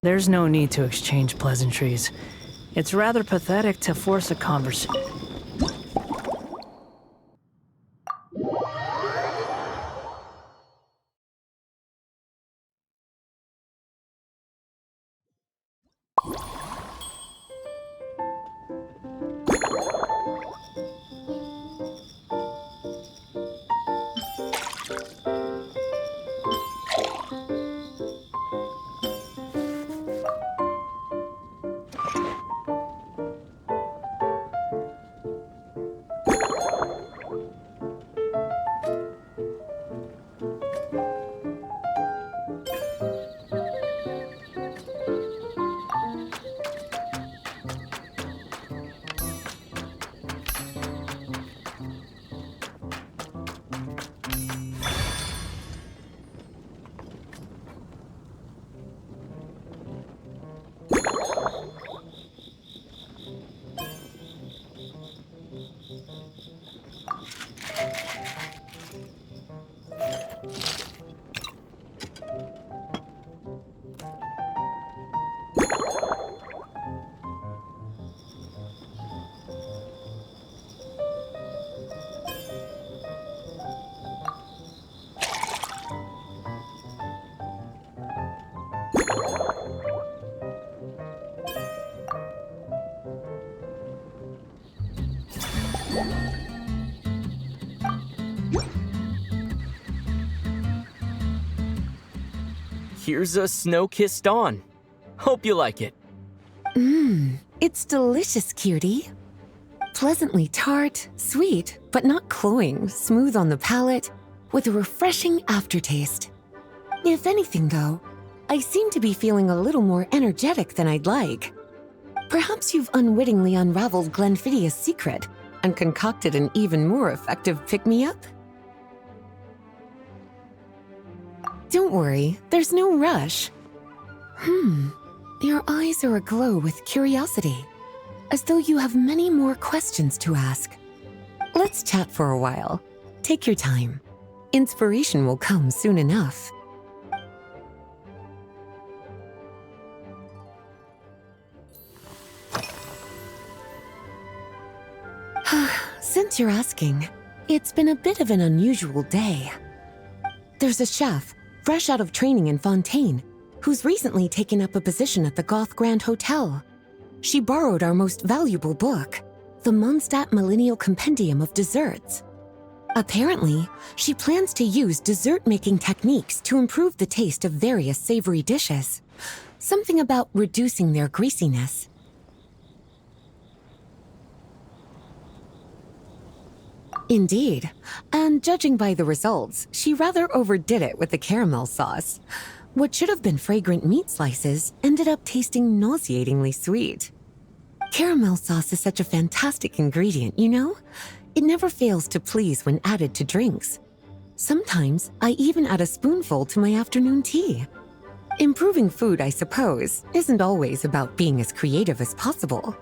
There's no need to exchange pleasantries. It's rather pathetic to force a conversation. Here's a snow-kissed dawn. Hope you like it. It's delicious, cutie. Pleasantly tart, sweet, but not cloying, smooth on the palate, with a refreshing aftertaste. If anything, though, I seem to be feeling a little more energetic than I'd like. Perhaps you've unwittingly unraveled Glenfiddia's secret and concocted an even more effective pick-me-up? Don't worry, there's no rush. Your eyes are aglow with curiosity, as though you have many more questions to ask. Let's chat for a while. Take your time. Inspiration will come soon enough. Since you're asking, it's been a bit of an unusual day. There's a chef, fresh out of training in Fontaine, who's recently taken up a position at the Goth Grand Hotel. She borrowed our most valuable book, the Mondstadt Millennial Compendium of Desserts. Apparently, she plans to use dessert-making techniques to improve the taste of various savory dishes. Something about reducing their greasiness. Indeed, and judging by the results, she rather overdid it with the caramel sauce. What should have been fragrant meat slices ended up tasting nauseatingly sweet. Caramel sauce is such a fantastic ingredient, you know? It never fails to please when added to drinks. Sometimes I even add a spoonful to my afternoon tea. Improving food, I suppose, isn't always about being as creative as possible.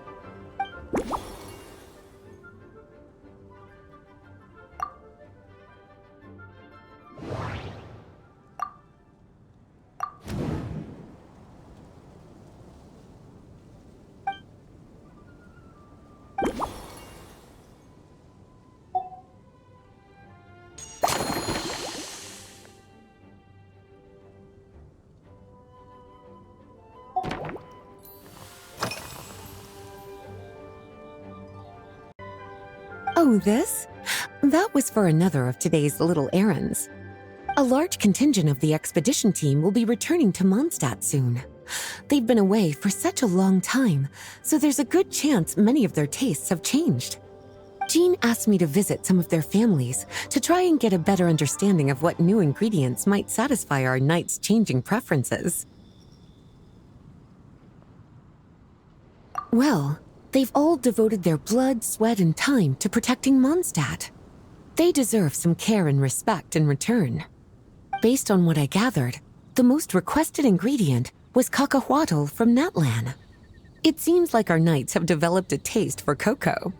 Oh, this? That was for another of today's little errands. A large contingent of the expedition team will be returning to Mondstadt soon. They've been away for such a long time, so there's a good chance many of their tastes have changed. Jean asked me to visit some of their families to try and get a better understanding of what new ingredients might satisfy our knights' changing preferences. Well, they've all devoted their blood, sweat, and time to protecting Mondstadt. They deserve some care and respect in return. Based on what I gathered, the most requested ingredient was cacahuatl from Natlan. It seems like our knights have developed a taste for cocoa.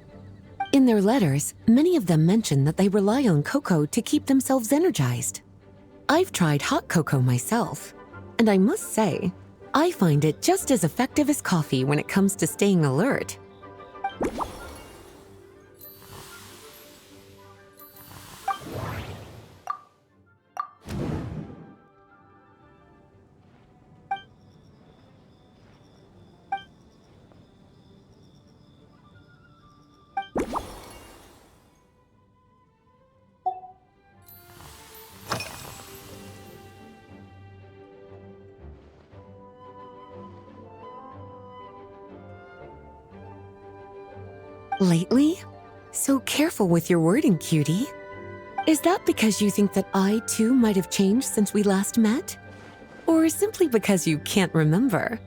In their letters, many of them mention that they rely on cocoa to keep themselves energized. I've tried hot cocoa myself, and I must say, I find it just as effective as coffee when it comes to staying alert. Lately? So careful with your wording, cutie. Is that because you think that I, too, might have changed since we last met? Or simply because you can't remember?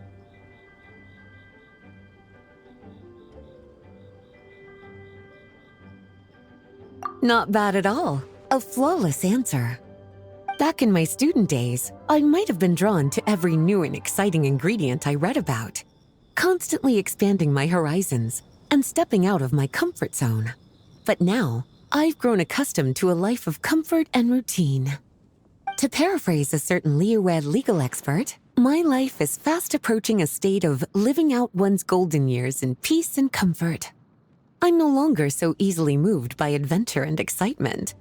Not bad at all. A flawless answer. Back in my student days, I might have been drawn to every new and exciting ingredient I read about, constantly expanding my horizons and stepping out of my comfort zone. But now, I've grown accustomed to a life of comfort and routine. To paraphrase a certain Leo-Ed legal expert, my life is fast approaching a state of living out one's golden years in peace and comfort. I'm no longer so easily moved by adventure and excitement.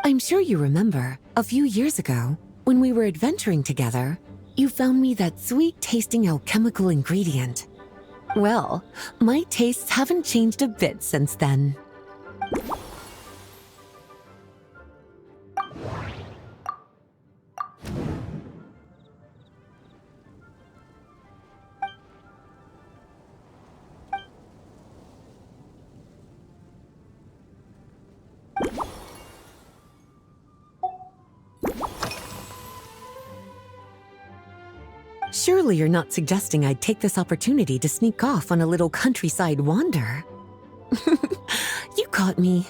I'm sure you remember, a few years ago, when we were adventuring together, you found me that sweet-tasting alchemical ingredient. Well, my tastes haven't changed a bit since then. Surely you're not suggesting I'd take this opportunity to sneak off on a little countryside wander? You caught me.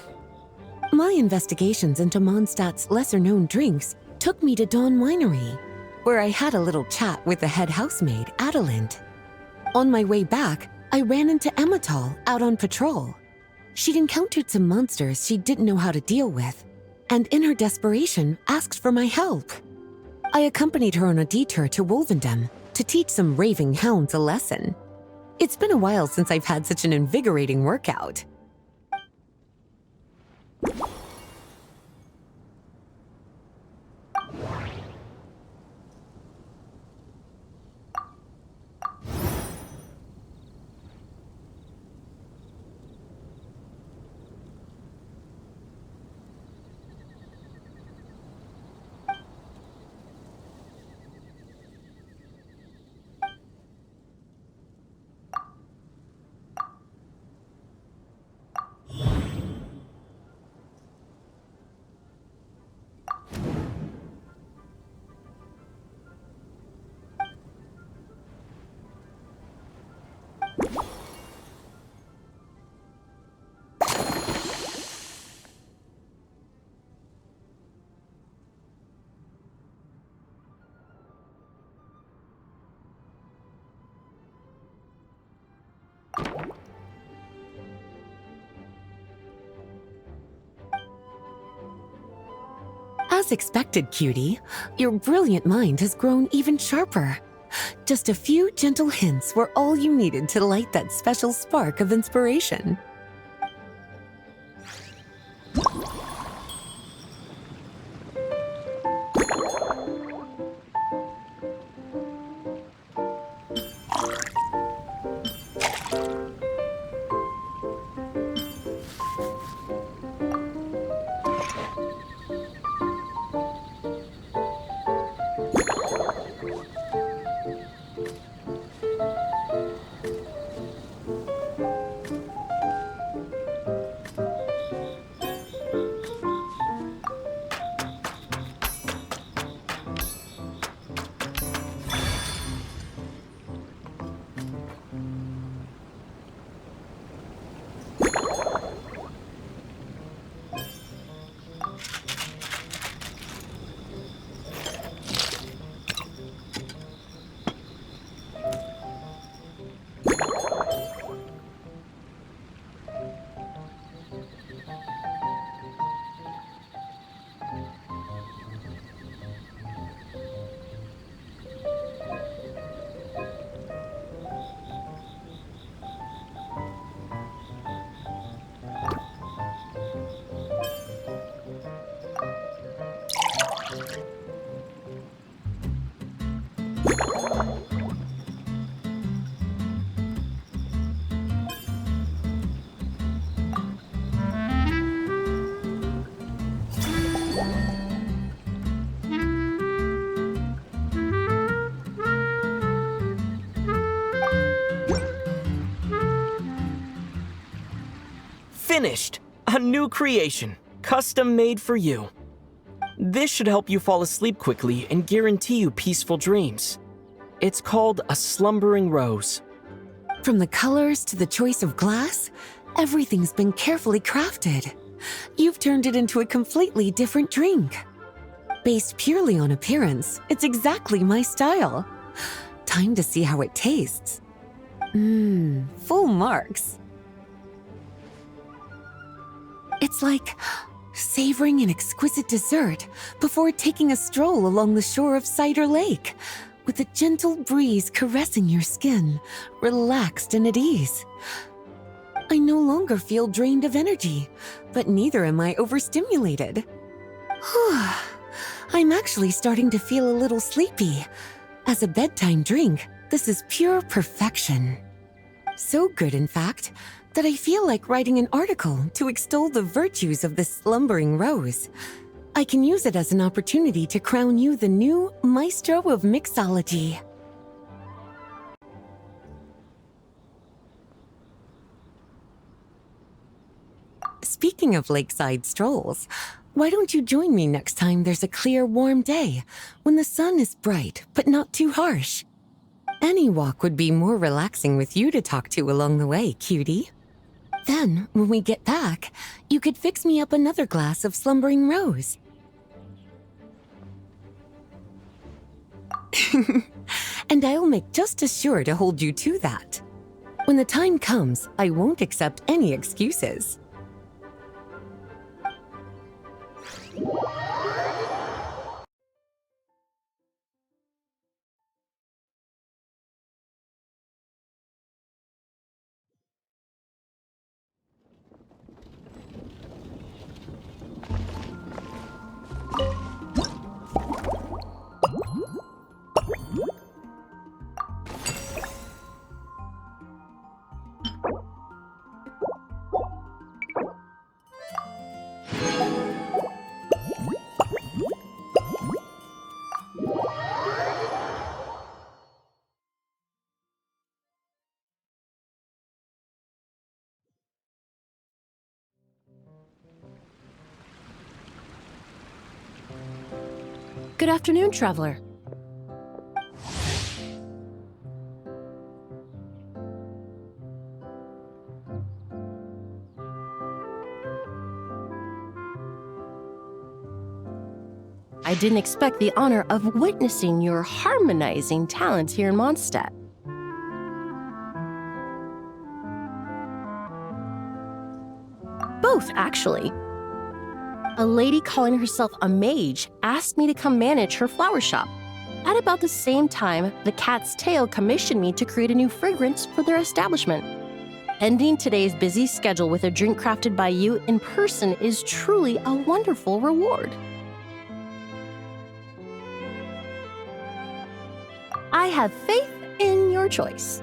My investigations into Mondstadt's lesser-known drinks took me to Dawn Winery, where I had a little chat with the head housemaid, Adelind. On my way back, I ran into Emmetall out on patrol. She'd encountered some monsters she didn't know how to deal with, and in her desperation, asked for my help. I accompanied her on a detour to Wolvendam to teach some raving hounds a lesson. It's been a while since I've had such an invigorating workout. As expected, cutie, your brilliant mind has grown even sharper. Just a few gentle hints were all you needed to light that special spark of inspiration. Finished! A new creation, custom made for you. This should help you fall asleep quickly and guarantee you peaceful dreams. It's called a slumbering rose. From the colors to the choice of glass, everything's been carefully crafted. You've turned it into a completely different drink. Based purely on appearance, it's exactly my style. Time to see how it tastes. Full marks. It's like savoring an exquisite dessert before taking a stroll along the shore of Cider Lake, with a gentle breeze caressing your skin, relaxed and at ease. I no longer feel drained of energy, but neither am I overstimulated. I'm actually starting to feel a little sleepy. As a bedtime drink, this is pure perfection. So good, in fact, that I feel like writing an article to extol the virtues of this slumbering rose. I can use it as an opportunity to crown you the new maestro of mixology. Speaking of lakeside strolls, why don't you join me next time there's a clear, warm day, when the sun is bright but not too harsh? Any walk would be more relaxing with you to talk to along the way, cutie. Then, when we get back, you could fix me up another glass of slumbering rose. And I'll make just as sure to hold you to that. When the time comes, I won't accept any excuses. Good afternoon, traveler. I didn't expect the honor of witnessing your harmonizing talent here in Mondstadt. Both, actually. A lady calling herself a mage asked me to come manage her flower shop. At about the same time, the Cat's Tail commissioned me to create a new fragrance for their establishment. Ending today's busy schedule with a drink crafted by you in person is truly a wonderful reward. I have faith in your choice.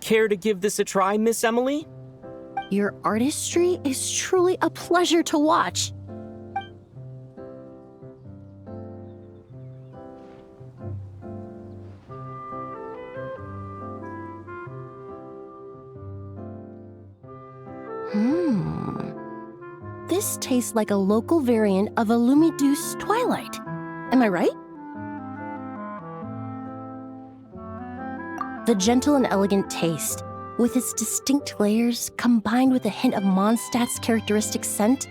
Care to give this a try, Miss Emily? Your artistry is truly a pleasure to watch. This tastes like a local variant of a Lumiduce Twilight. Am I right? The gentle and elegant taste, with its distinct layers combined with a hint of Mondstadt's characteristic scent,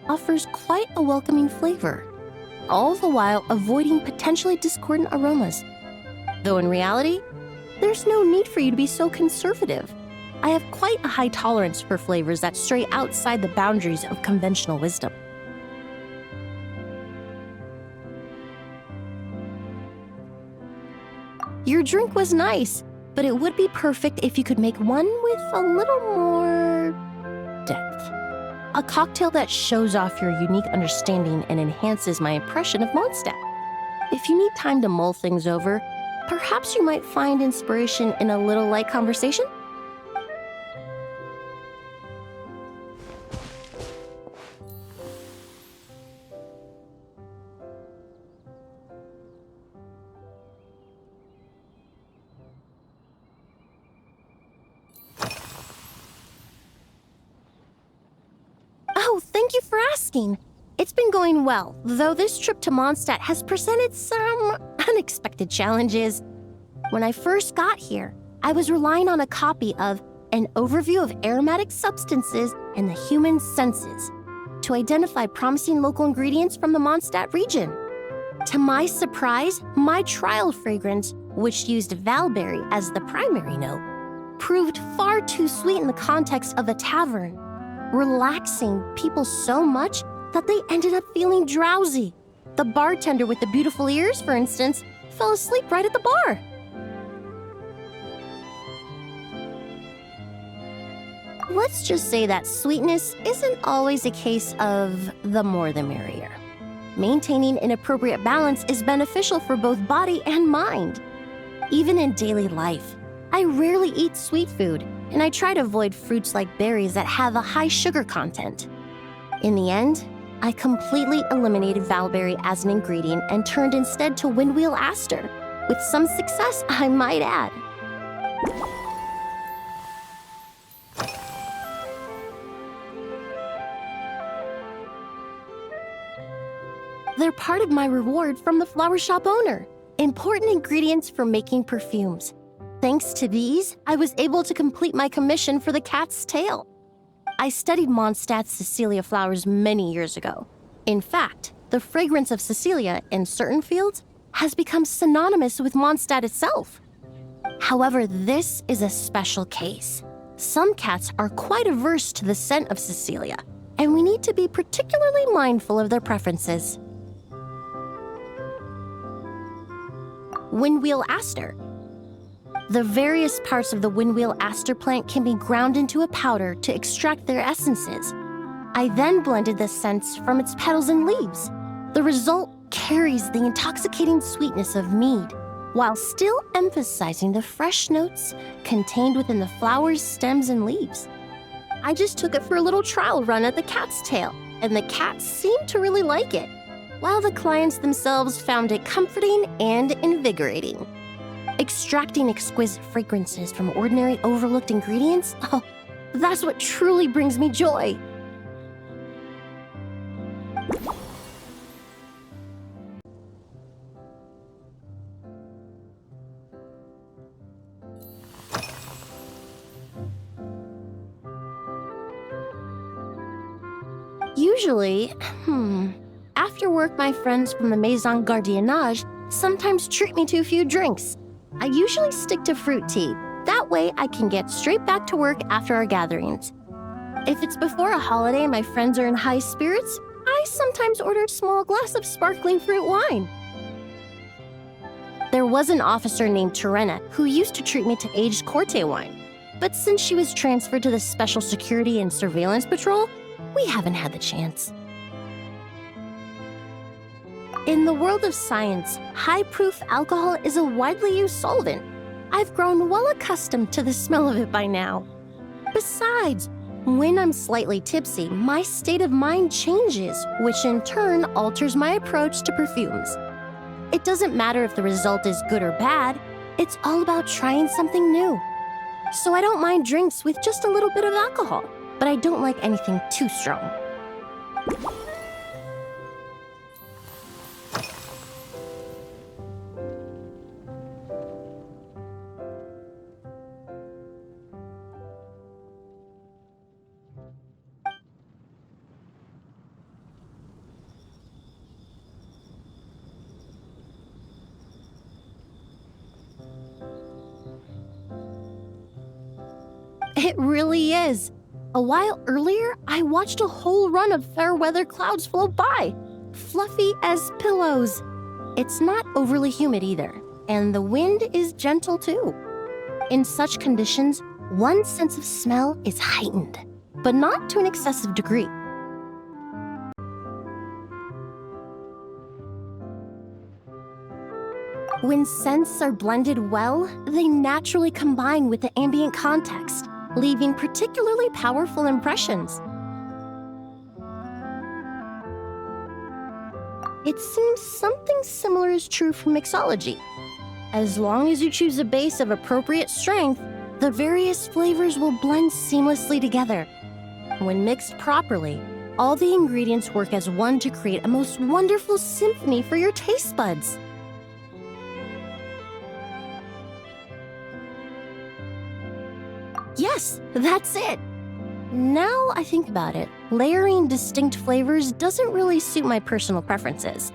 offers quite a welcoming flavor, all the while avoiding potentially discordant aromas. Though in reality, there's no need for you to be so conservative. I have quite a high tolerance for flavors that stray outside the boundaries of conventional wisdom. Your drink was nice, but it would be perfect if you could make one with a little more depth. A cocktail that shows off your unique understanding and enhances my impression of Mondstadt. If you need time to mull things over, perhaps you might find inspiration in a little light conversation? Oh, thank you for asking. It's been going well, though this trip to Mondstadt has presented some unexpected challenges. When I first got here, I was relying on a copy of An Overview of Aromatic Substances and the Human Senses to identify promising local ingredients from the Mondstadt region. To my surprise, my trial fragrance, which used valberry as the primary note, proved far too sweet in the context of a tavern, relaxing people so much that they ended up feeling drowsy. The bartender with the beautiful ears, for instance, fell asleep right at the bar. Let's just say that sweetness isn't always a case of the more the merrier. Maintaining an appropriate balance is beneficial for both body and mind. Even in daily life, I rarely eat sweet food, and I try to avoid fruits like berries that have a high sugar content. In the end, I completely eliminated valberry as an ingredient and turned instead to windwheel aster, with some success, I might add. They're part of my reward from the flower shop owner. Important ingredients for making perfumes. Thanks to these, I was able to complete my commission for the cat's tail. I studied Mondstadt's Cecilia flowers many years ago. In fact, the fragrance of Cecilia in certain fields has become synonymous with Mondstadt itself. However, this is a special case. Some cats are quite averse to the scent of Cecilia, and we need to be particularly mindful of their preferences. Windwheel aster. The various parts of the windwheel aster plant can be ground into a powder to extract their essences. I then blended the scents from its petals and leaves. The result carries the intoxicating sweetness of mead, while still emphasizing the fresh notes contained within the flowers, stems, and leaves. I just took it for a little trial run at the cat's tail, and the cats seemed to really like it, while the clients themselves found it comforting and invigorating. Extracting exquisite fragrances from ordinary overlooked ingredients, oh, that's what truly brings me joy. Usually, after work, my friends from the Maison Gardiennage sometimes treat me to a few drinks. I usually stick to fruit tea. That way I can get straight back to work after our gatherings. If it's before a holiday and my friends are in high spirits, I sometimes order a small glass of sparkling fruit wine. There was an officer named Terena who used to treat me to aged Corte wine. But since she was transferred to the Special Security and Surveillance Patrol, we haven't had the chance. In the world of science, high-proof alcohol is a widely used solvent. I've grown well accustomed to the smell of it by now. Besides, when I'm slightly tipsy, my state of mind changes, which in turn alters my approach to perfumes. It doesn't matter if the result is good or bad, it's all about trying something new. So I don't mind drinks with just a little bit of alcohol, but I don't like anything too strong. It really is. A while earlier, I watched a whole run of fair weather clouds float by, fluffy as pillows. It's not overly humid either, and the wind is gentle too. In such conditions, one's sense of smell is heightened, but not to an excessive degree. When scents are blended well, they naturally combine with the ambient context, leaving particularly powerful impressions. It seems something similar is true for mixology. As long as you choose a base of appropriate strength, the various flavors will blend seamlessly together. When mixed properly, all the ingredients work as one to create a most wonderful symphony for your taste buds. Yes, that's it. Now I think about it, layering distinct flavors doesn't really suit my personal preferences.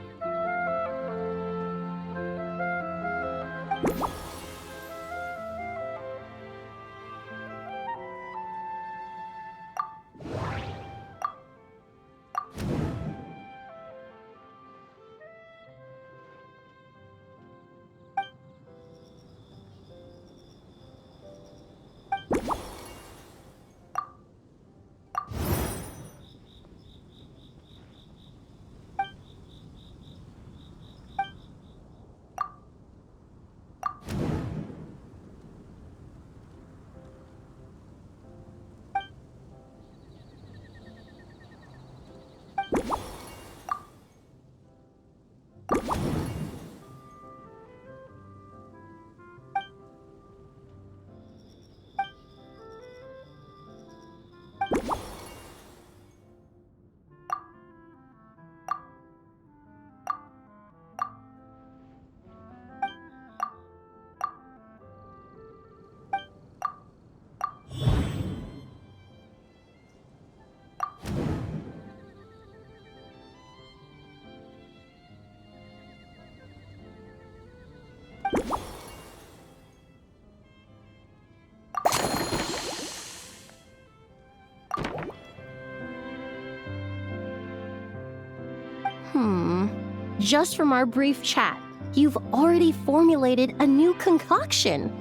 Just from our brief chat, you've already formulated a new concoction.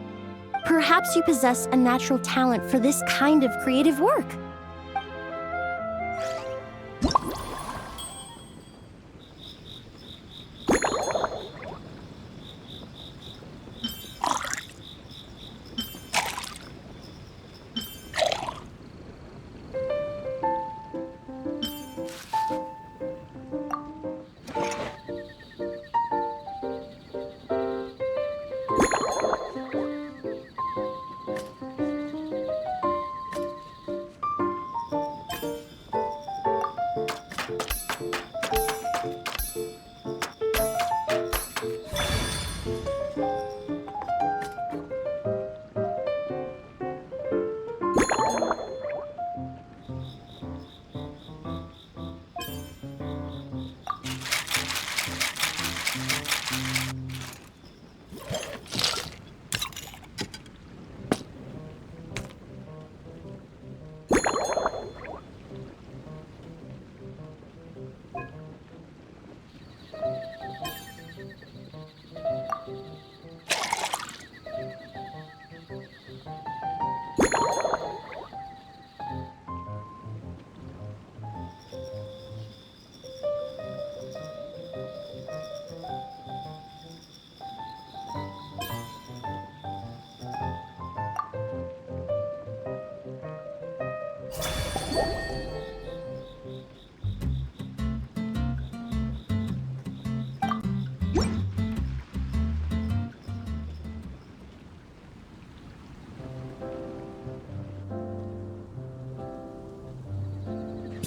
Perhaps you possess a natural talent for this kind of creative work.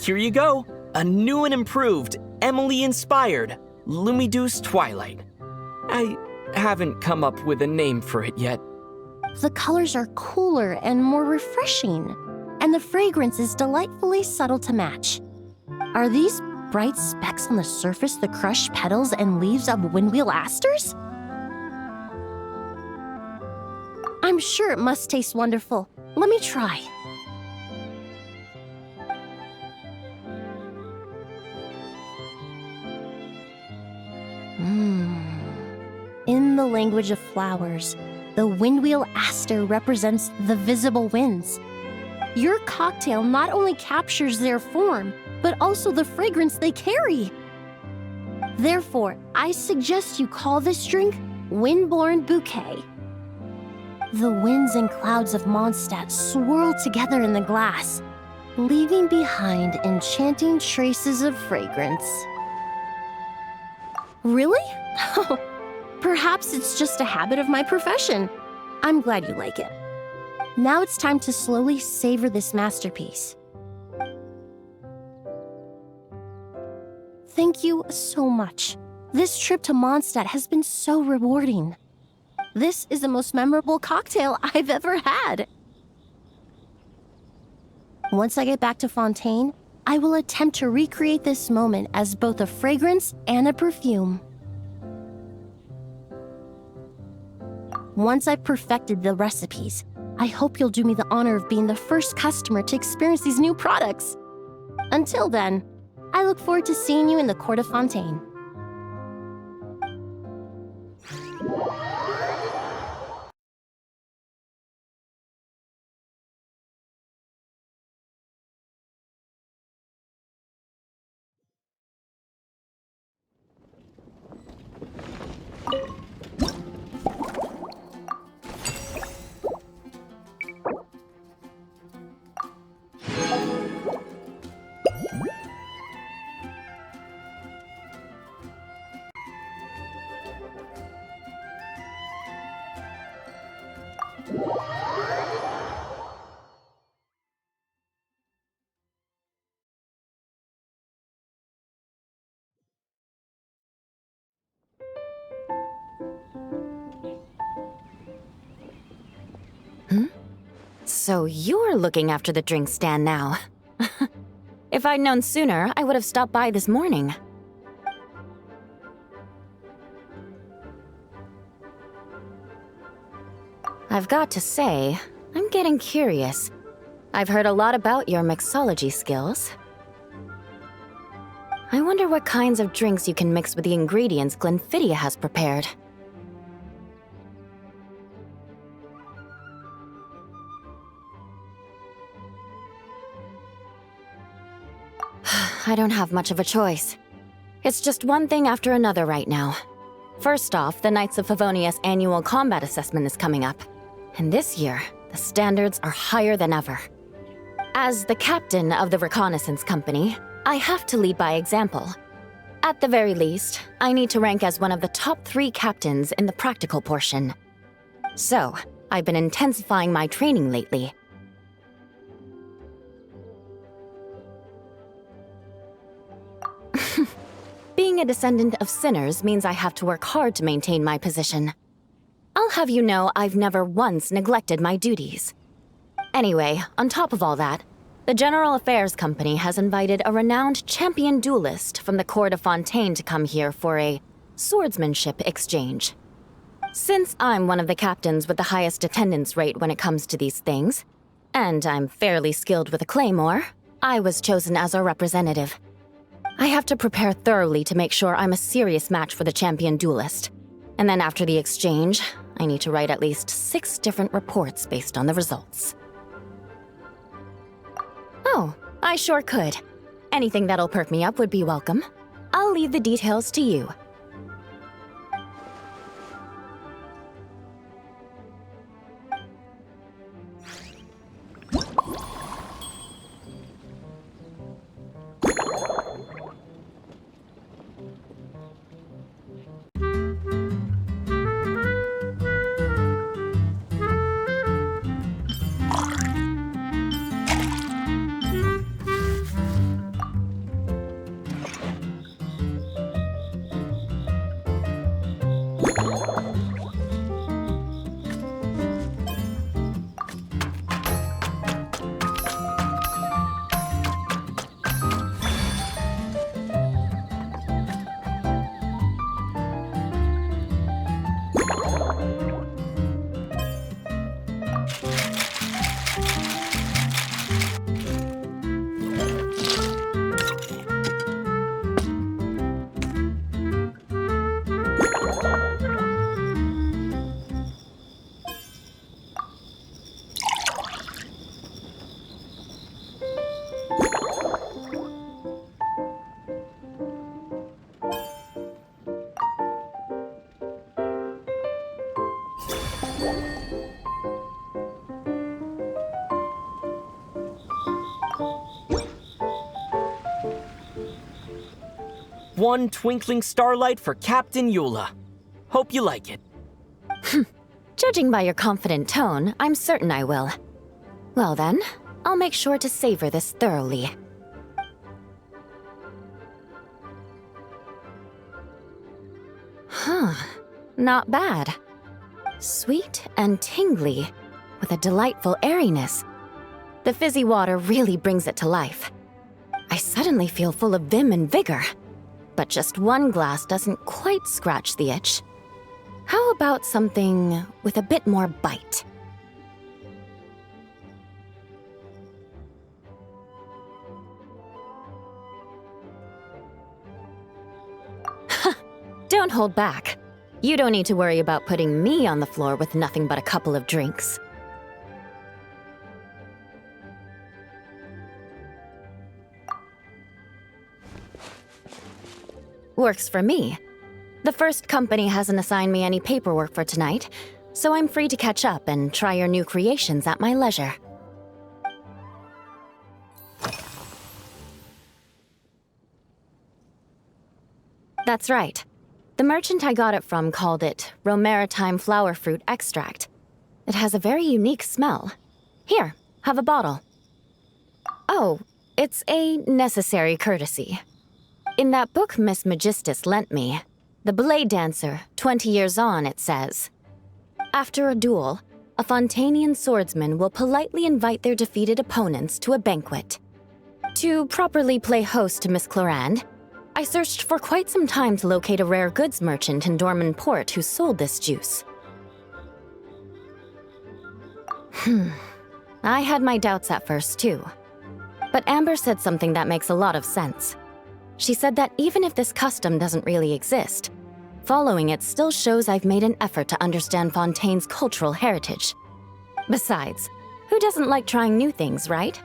Here you go. A new and improved, Emily-inspired Lumideuse Twilight. I haven't come up with a name for it yet. The colors are cooler and more refreshing, and the fragrance is delightfully subtle to match. Are these bright specks on the surface the crushed petals and leaves of windwheel asters? I'm sure it must taste wonderful. Let me try. In the language of flowers, the windwheel aster represents the visible winds. Your cocktail not only captures their form, but also the fragrance they carry. Therefore, I suggest you call this drink Windborne Bouquet. The winds and clouds of Mondstadt swirl together in the glass, leaving behind enchanting traces of fragrance. Really? Perhaps it's just a habit of my profession. I'm glad you like it. Now it's time to slowly savor this masterpiece. Thank you so much. This trip to Mondstadt has been so rewarding. This is the most memorable cocktail I've ever had. Once I get back to Fontaine, I will attempt to recreate this moment as both a fragrance and a perfume. Once I've perfected the recipes, I hope you'll do me the honor of being the first customer to experience these new products. Until then, I look forward to seeing you in the court of Fontaine. So you're looking after the drink stand now. If I'd known sooner, I would have stopped by this morning. I've got to say, I'm getting curious. I've heard a lot about your mixology skills. I wonder what kinds of drinks you can mix with the ingredients Glenfiddich has prepared. I don't have much of a choice. It's just one thing after another right now. First off, the Knights of Favonius annual combat assessment is coming up. And this year, the standards are higher than ever. As the captain of the reconnaissance company, I have to lead by example. At the very least, I need to rank as one of the top 3 captains in the practical portion. So, I've been intensifying my training lately. Being a descendant of sinners means I have to work hard to maintain my position. I'll have you know I've never once neglected my duties. Anyway, on top of all that, the General Affairs Company has invited a renowned champion duelist from the court of Fontaine to come here for a swordsmanship exchange. Since I'm one of the captains with the highest attendance rate when it comes to these things, and I'm fairly skilled with a claymore, I was chosen as a representative. I have to prepare thoroughly to make sure I'm a serious match for the champion duelist. And then after the exchange, I need to write at least 6 different reports based on the results. Oh, I sure could. Anything that'll perk me up would be welcome. I'll leave the details to you. One twinkling starlight for Captain Eula. Hope you like it. Judging by your confident tone, I'm certain I will. Well then, I'll make sure to savor this thoroughly. Huh, not bad. Sweet and tingly, with a delightful airiness. The fizzy water really brings it to life. I suddenly feel full of vim and vigor. But just one glass doesn't quite scratch the itch. How about something with a bit more bite? Don't hold back. You don't need to worry about putting me on the floor with nothing but a couple of drinks. Works for me. The first company hasn't assigned me any paperwork for tonight, so I'm free to catch up and try your new creations at my leisure. That's right. The merchant I got it from called it Romaritime flower fruit extract. It has a very unique smell. Here, have a bottle. Oh, it's a necessary courtesy. In that book Miss Magistus lent me, The Blade Dancer, 20 Years On, it says, after a duel, a Fontanian swordsman will politely invite their defeated opponents to a banquet. To properly play host to Miss Clorand, I searched for quite some time to locate a rare goods merchant in Dorman Port who sold this juice. I had my doubts at first, too. But Amber said something that makes a lot of sense. She said that even if this custom doesn't really exist, following it still shows I've made an effort to understand Fontaine's cultural heritage. Besides, who doesn't like trying new things, right?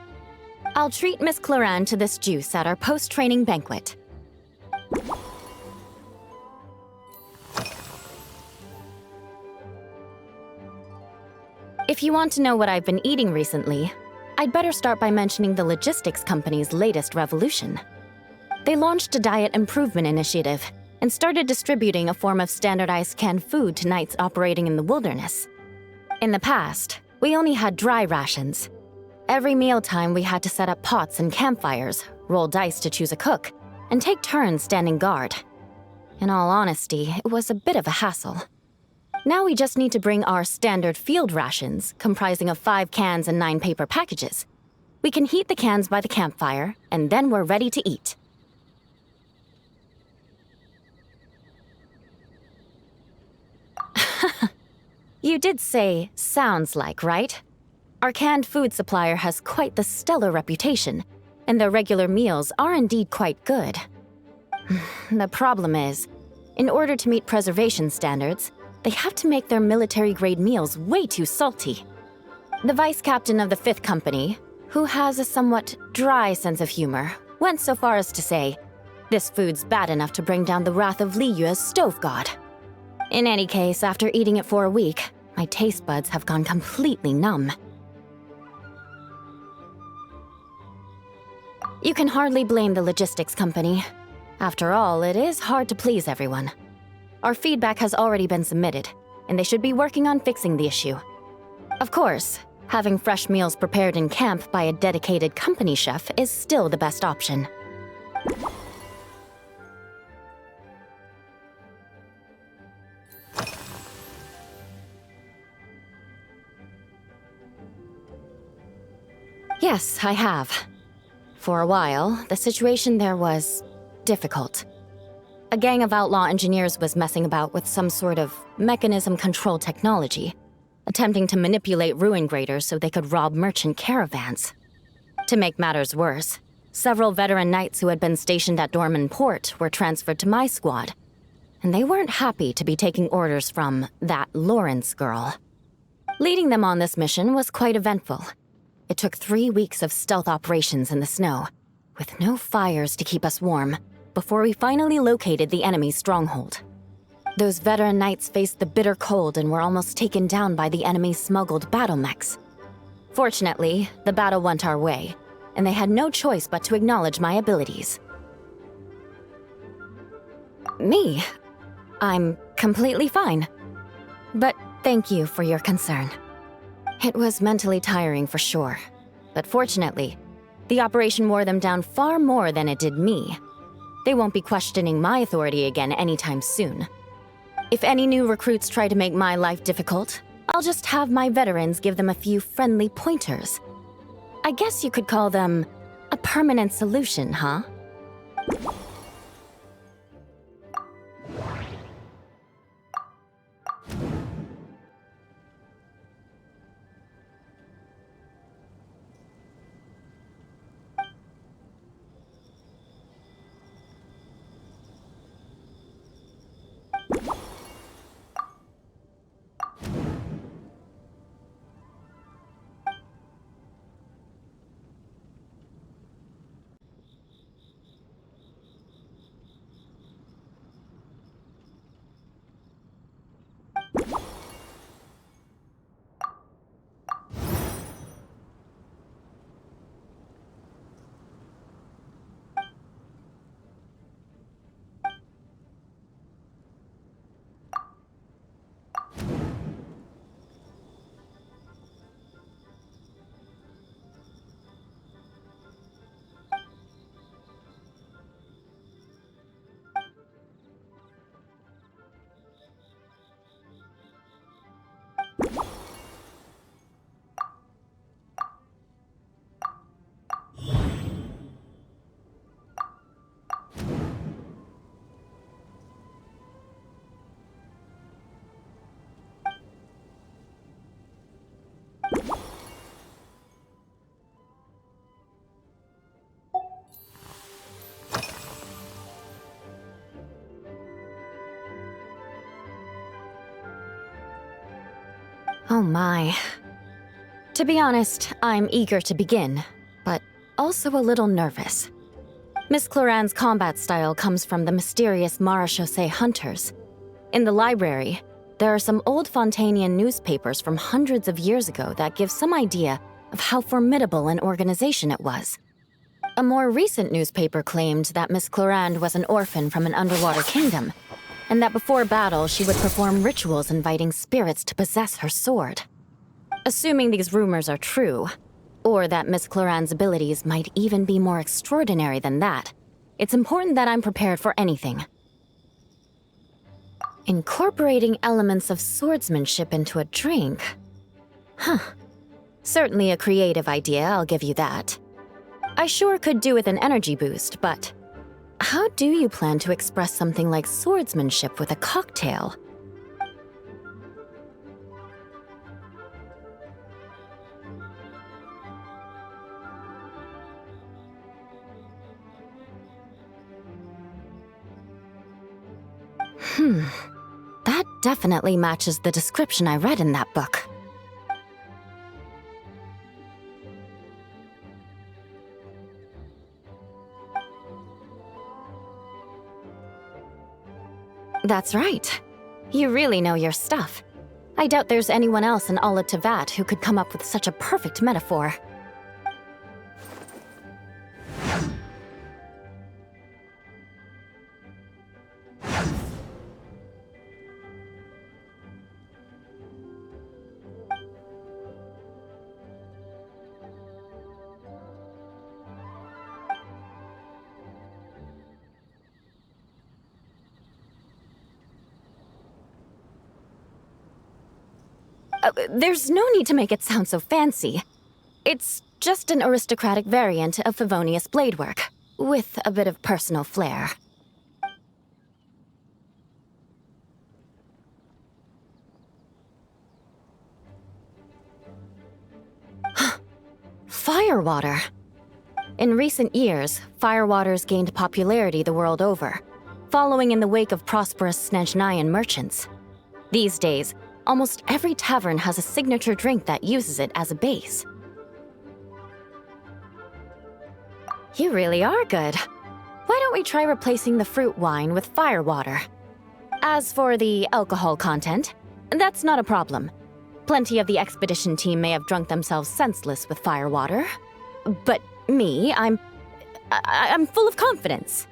I'll treat Miss Clorand to this juice at our post-training banquet. If you want to know what I've been eating recently, I'd better start by mentioning the logistics company's latest revolution. They launched a diet improvement initiative and started distributing a form of standardized canned food to knights operating in the wilderness. In the past, we only had dry rations. Every mealtime we had to set up pots and campfires, roll dice to choose a cook, and take turns standing guard. In all honesty, it was a bit of a hassle. Now we just need to bring our standard field rations, comprising of 5 cans and 9 paper packages. We can heat the cans by the campfire, and then we're ready to eat. You did say, sounds like, right? Our canned food supplier has quite the stellar reputation, and their regular meals are indeed quite good. The problem is, in order to meet preservation standards, they have to make their military-grade meals way too salty. The vice captain of the 5th Company, who has a somewhat dry sense of humor, went so far as to say, this food's bad enough to bring down the wrath of Liyue's stove god. In any case, after eating it for a week, my taste buds have gone completely numb. You can hardly blame the logistics company. After all, it is hard to please everyone. Our feedback has already been submitted, and they should be working on fixing the issue. Of course, having fresh meals prepared in camp by a dedicated company chef is still the best option. Yes, I have. For a while, the situation there was difficult. A gang of outlaw engineers was messing about with some sort of mechanism control technology, attempting to manipulate ruin graders so they could rob merchant caravans. To make matters worse, several veteran knights who had been stationed at Dorman Port were transferred to my squad, and they weren't happy to be taking orders from that Lawrence girl. Leading them on this mission was quite eventful. It took 3 weeks of stealth operations in the snow, with no fires to keep us warm, before we finally located the enemy's stronghold. Those veteran knights faced the bitter cold and were almost taken down by the enemy's smuggled battle mechs. Fortunately, the battle went our way, and they had no choice but to acknowledge my abilities. Me? I'm completely fine. But thank you for your concern. It was mentally tiring for sure, but fortunately, the operation wore them down far more than it did me. They won't be questioning my authority again anytime soon. If any new recruits try to make my life difficult, I'll just have my veterans give them a few friendly pointers. I guess you could call them a permanent solution, huh? Oh my. To be honest, I'm eager to begin, but also a little nervous. Miss Cloran's combat style comes from the mysterious Marechaussee hunters. In the library, there are some old Fontanian newspapers from hundreds of years ago that give some idea of how formidable an organization it was. A more recent newspaper claimed that Miss Cloran was an orphan from an underwater kingdom, and that before battle she would perform rituals inviting spirits to possess her sword. Assuming these rumors are true, or that Miss Cloran's abilities might even be more extraordinary than that, it's important that I'm prepared for anything. Incorporating elements of swordsmanship into a drink? Huh. Certainly a creative idea, I'll give you that. I sure could do with an energy boost, but how do you plan to express something like swordsmanship with a cocktail? That definitely matches the description I read in that book. That's right. You really know your stuff. I doubt there's anyone else in all of Tevat who could come up with such a perfect metaphor. There's no need to make it sound so fancy. It's just an aristocratic variant of Favonius bladework, with a bit of personal flair. Firewater. In recent years, firewaters gained popularity the world over, following in the wake of prosperous Snezhnayan merchants. These days, almost every tavern has a signature drink that uses it as a base. You really are good. Why don't we try replacing the fruit wine with firewater? As for the alcohol content, that's not a problem. Plenty of the expedition team may have drunk themselves senseless with firewater. But me, I'm full of confidence.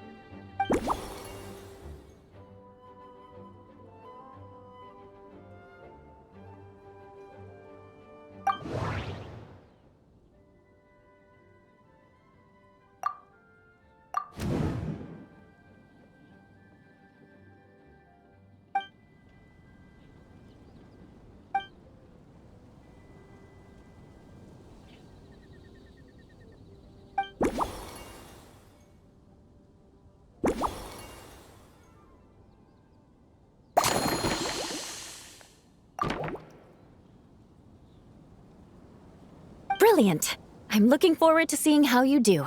Brilliant! I'm looking forward to seeing how you do.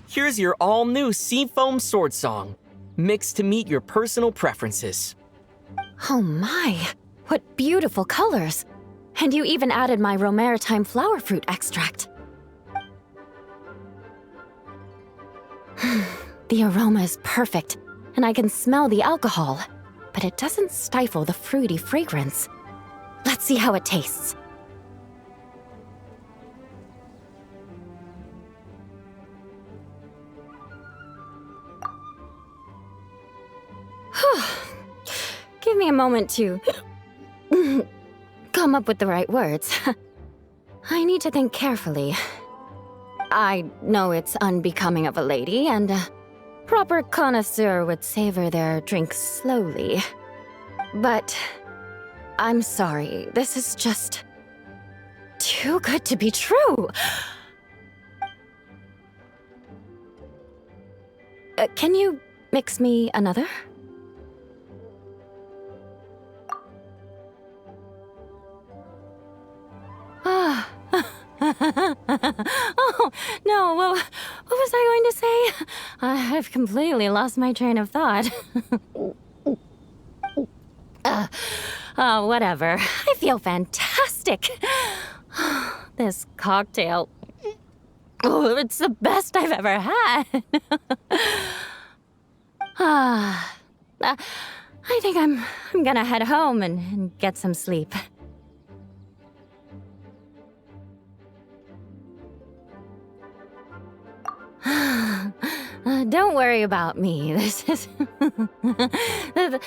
Here's your all-new Seafoam Sword Song, mixed to meet your personal preferences. Oh my, what beautiful colors! And you even added my romaritime flower fruit extract. The aroma is perfect, and I can smell the alcohol, but it doesn't stifle the fruity fragrance. Let's see how it tastes. Give me a moment to come up with the right words. I need to think carefully. I know it's unbecoming of a lady, and a proper connoisseur would savor their drink slowly. But I'm sorry, this is just too good to be true. Can you mix me another? Oh, no, what was I going to say? I've completely lost my train of thought. Whatever. I feel fantastic. This cocktail, it's the best I've ever had. I think I'm gonna head home and get some sleep. Don't worry about me. This is the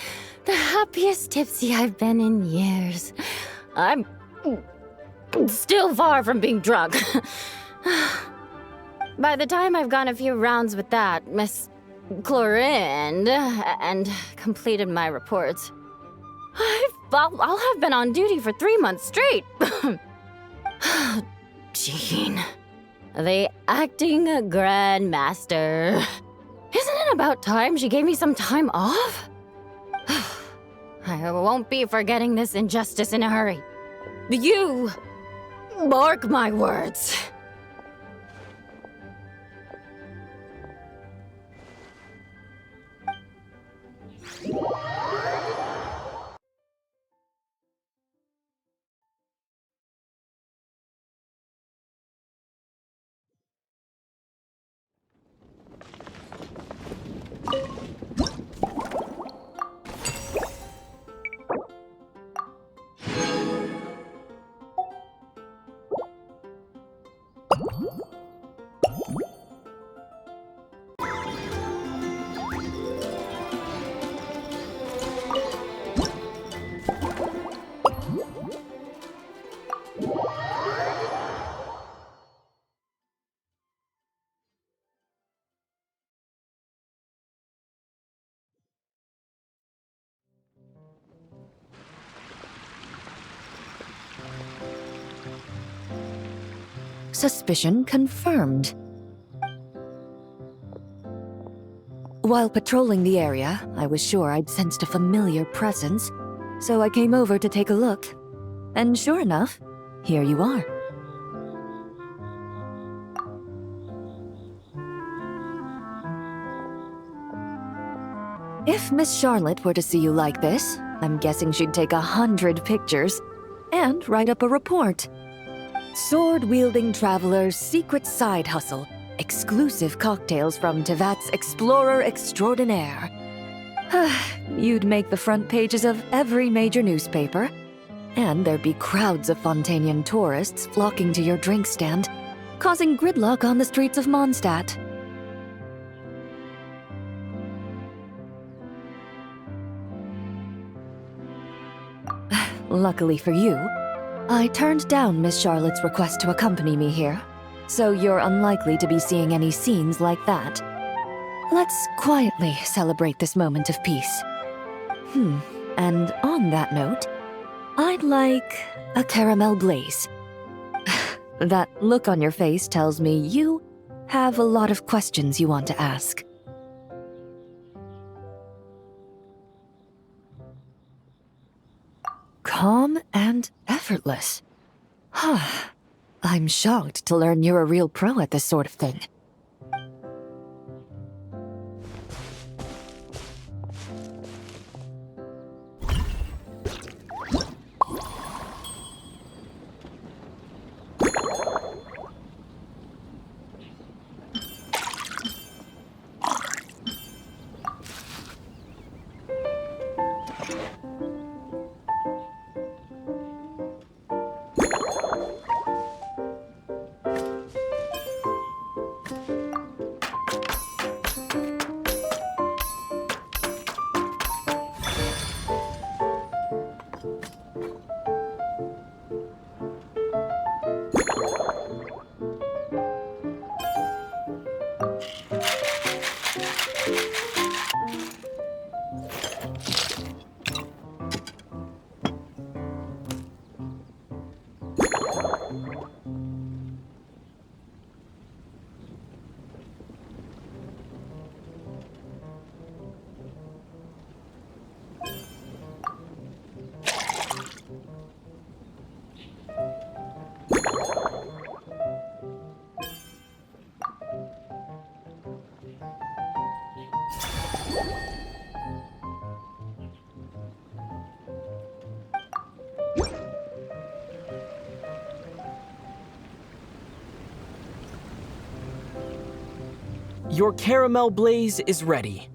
happiest tipsy I've been in years. I'm still far from being drunk. By the time I've gone a few rounds with that Miss Chlorine and completed my reports, I'll have been on duty for 3 months straight. Jean. The acting grandmaster. Isn't it about time she gave me some time off? I won't be forgetting this injustice in a hurry. You mark my words. Suspicion confirmed. While patrolling the area, I was sure I'd sensed a familiar presence, so I came over to take a look. And sure enough, here you are. If Miss Charlotte were to see you like this, I'm guessing she'd take 100 pictures and write up a report. Sword-wielding traveler's secret side hustle. Exclusive cocktails from Tevat's Explorer Extraordinaire. You'd make the front pages of every major newspaper, and there'd be crowds of Fontanian tourists flocking to your drink stand, causing gridlock on the streets of Mondstadt. Luckily for you, I turned down Miss Charlotte's request to accompany me here, so you're unlikely to be seeing any scenes like that. Let's quietly celebrate this moment of peace. And on that note, I'd like a caramel blaze. That look on your face tells me you have a lot of questions you want to ask. Calm and effortless. I'm shocked to learn you're a real pro at this sort of thing. Your caramel blaze is ready.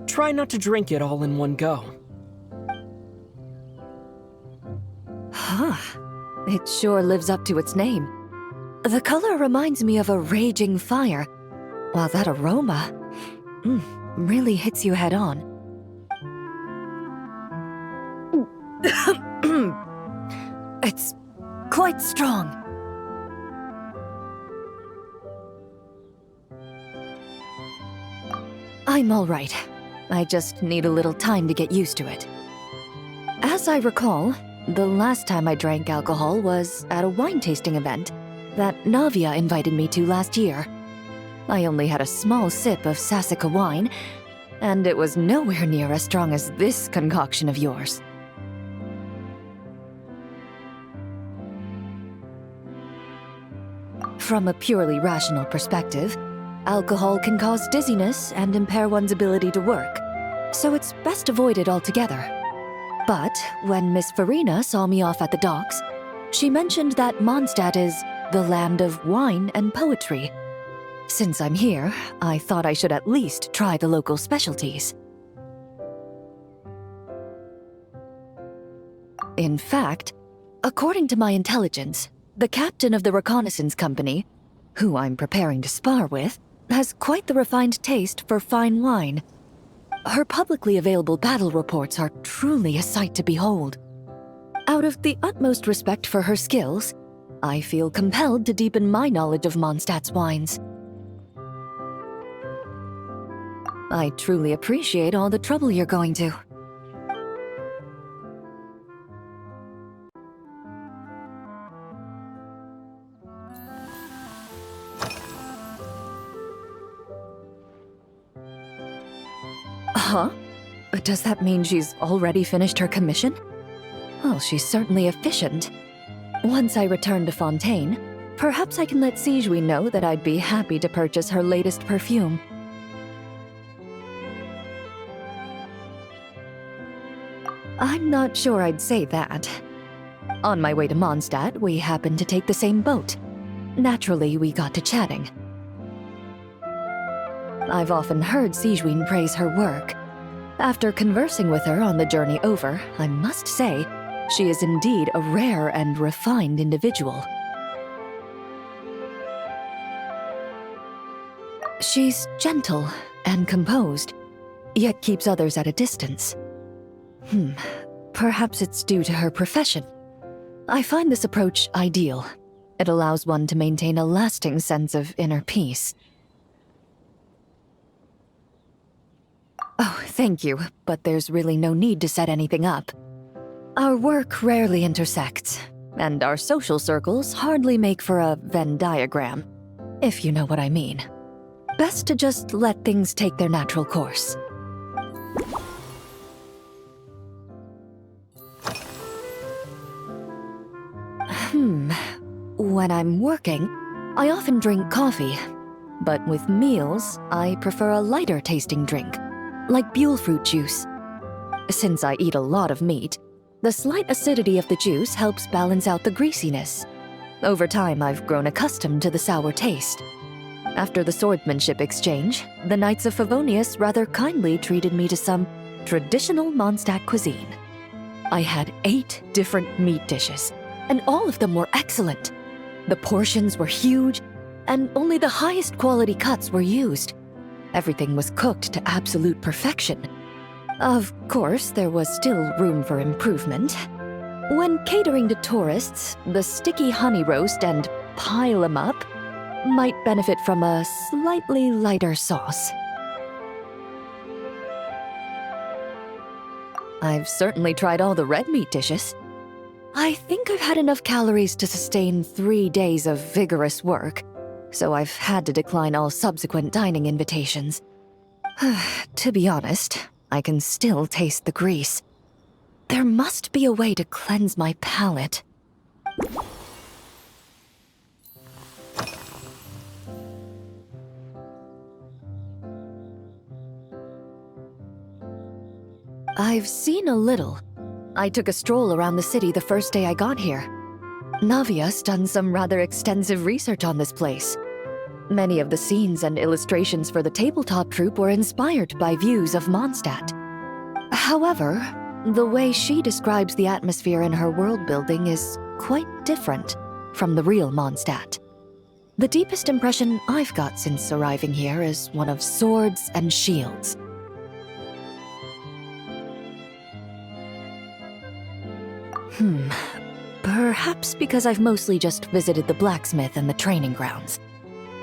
Try not to drink it all in one go. It sure lives up to its name. The color reminds me of a raging fire, while that aroma really hits you head on. It's quite strong. I'm all right. I just need a little time to get used to it. As I recall, the last time I drank alcohol was at a wine tasting event that Navia invited me to last year. I only had a small sip of Sassica wine, and it was nowhere near as strong as this concoction of yours. From a purely rational perspective, alcohol can cause dizziness and impair one's ability to work, so it's best avoided altogether. But when Miss Farina saw me off at the docks, she mentioned that Mondstadt is the land of wine and poetry. Since I'm here, I thought I should at least try the local specialties. In fact, according to my intelligence, the captain of the reconnaissance company, who I'm preparing to spar with, has quite the refined taste for fine wine. Her publicly available battle reports are truly a sight to behold. Out of the utmost respect for her skills, I feel compelled to deepen my knowledge of Mondstadt's wines. I truly appreciate all the trouble you're going to. Huh? Does that mean she's already finished her commission? Well, she's certainly efficient. Once I return to Fontaine, perhaps I can let Sigewin know that I'd be happy to purchase her latest perfume. I'm not sure I'd say that. On my way to Mondstadt, we happened to take the same boat. Naturally, we got to chatting. I've often heard Sigewin praise her work. After conversing with her on the journey over, I must say, she is indeed a rare and refined individual. She's gentle and composed, yet keeps others at a distance. Perhaps it's due to her profession. I find this approach ideal. It allows one to maintain a lasting sense of inner peace. Oh, thank you, but there's really no need to set anything up. Our work rarely intersects, and our social circles hardly make for a Venn diagram, if you know what I mean. Best to just let things take their natural course. When I'm working, I often drink coffee. But with meals, I prefer a lighter tasting drink, like Buell fruit juice. Since I eat a lot of meat, the slight acidity of the juice helps balance out the greasiness. Over time, I've grown accustomed to the sour taste. After the swordsmanship exchange, the Knights of Favonius rather kindly treated me to some traditional Mondstadt cuisine. I had 8 different meat dishes, and all of them were excellent. The portions were huge, and only the highest quality cuts were used. Everything was cooked to absolute perfection. Of course, there was still room for improvement. When catering to tourists, the sticky honey roast and pile 'em up might benefit from a slightly lighter sauce. I've certainly tried all the red meat dishes. I think I've had enough calories to sustain 3 days of vigorous work, so I've had to decline all subsequent dining invitations. To be honest, I can still taste the grease. There must be a way to cleanse my palate. I've seen a little. I took a stroll around the city the first day I got here. Navia's done some rather extensive research on this place. Many of the scenes and illustrations for the tabletop troupe were inspired by views of Mondstadt. However, the way she describes the atmosphere in her world building is quite different from the real Mondstadt. The deepest impression I've got since arriving here is one of swords and shields. Perhaps because I've mostly just visited the blacksmith and the training grounds.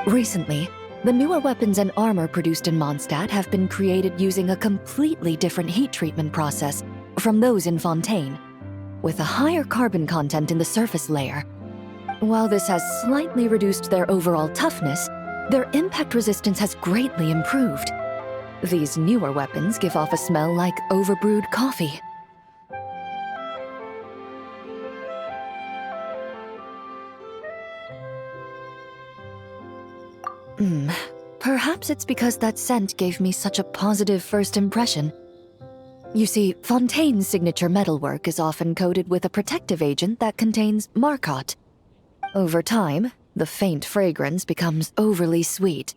Recently, the newer weapons and armor produced in Mondstadt have been created using a completely different heat treatment process from those in Fontaine, with a higher carbon content in the surface layer. While this has slightly reduced their overall toughness, their impact resistance has greatly improved. These newer weapons give off a smell like overbrewed coffee. Perhaps it's because that scent gave me such a positive first impression. You see, Fontaine's signature metalwork is often coated with a protective agent that contains marcotte. Over time, the faint fragrance becomes overly sweet.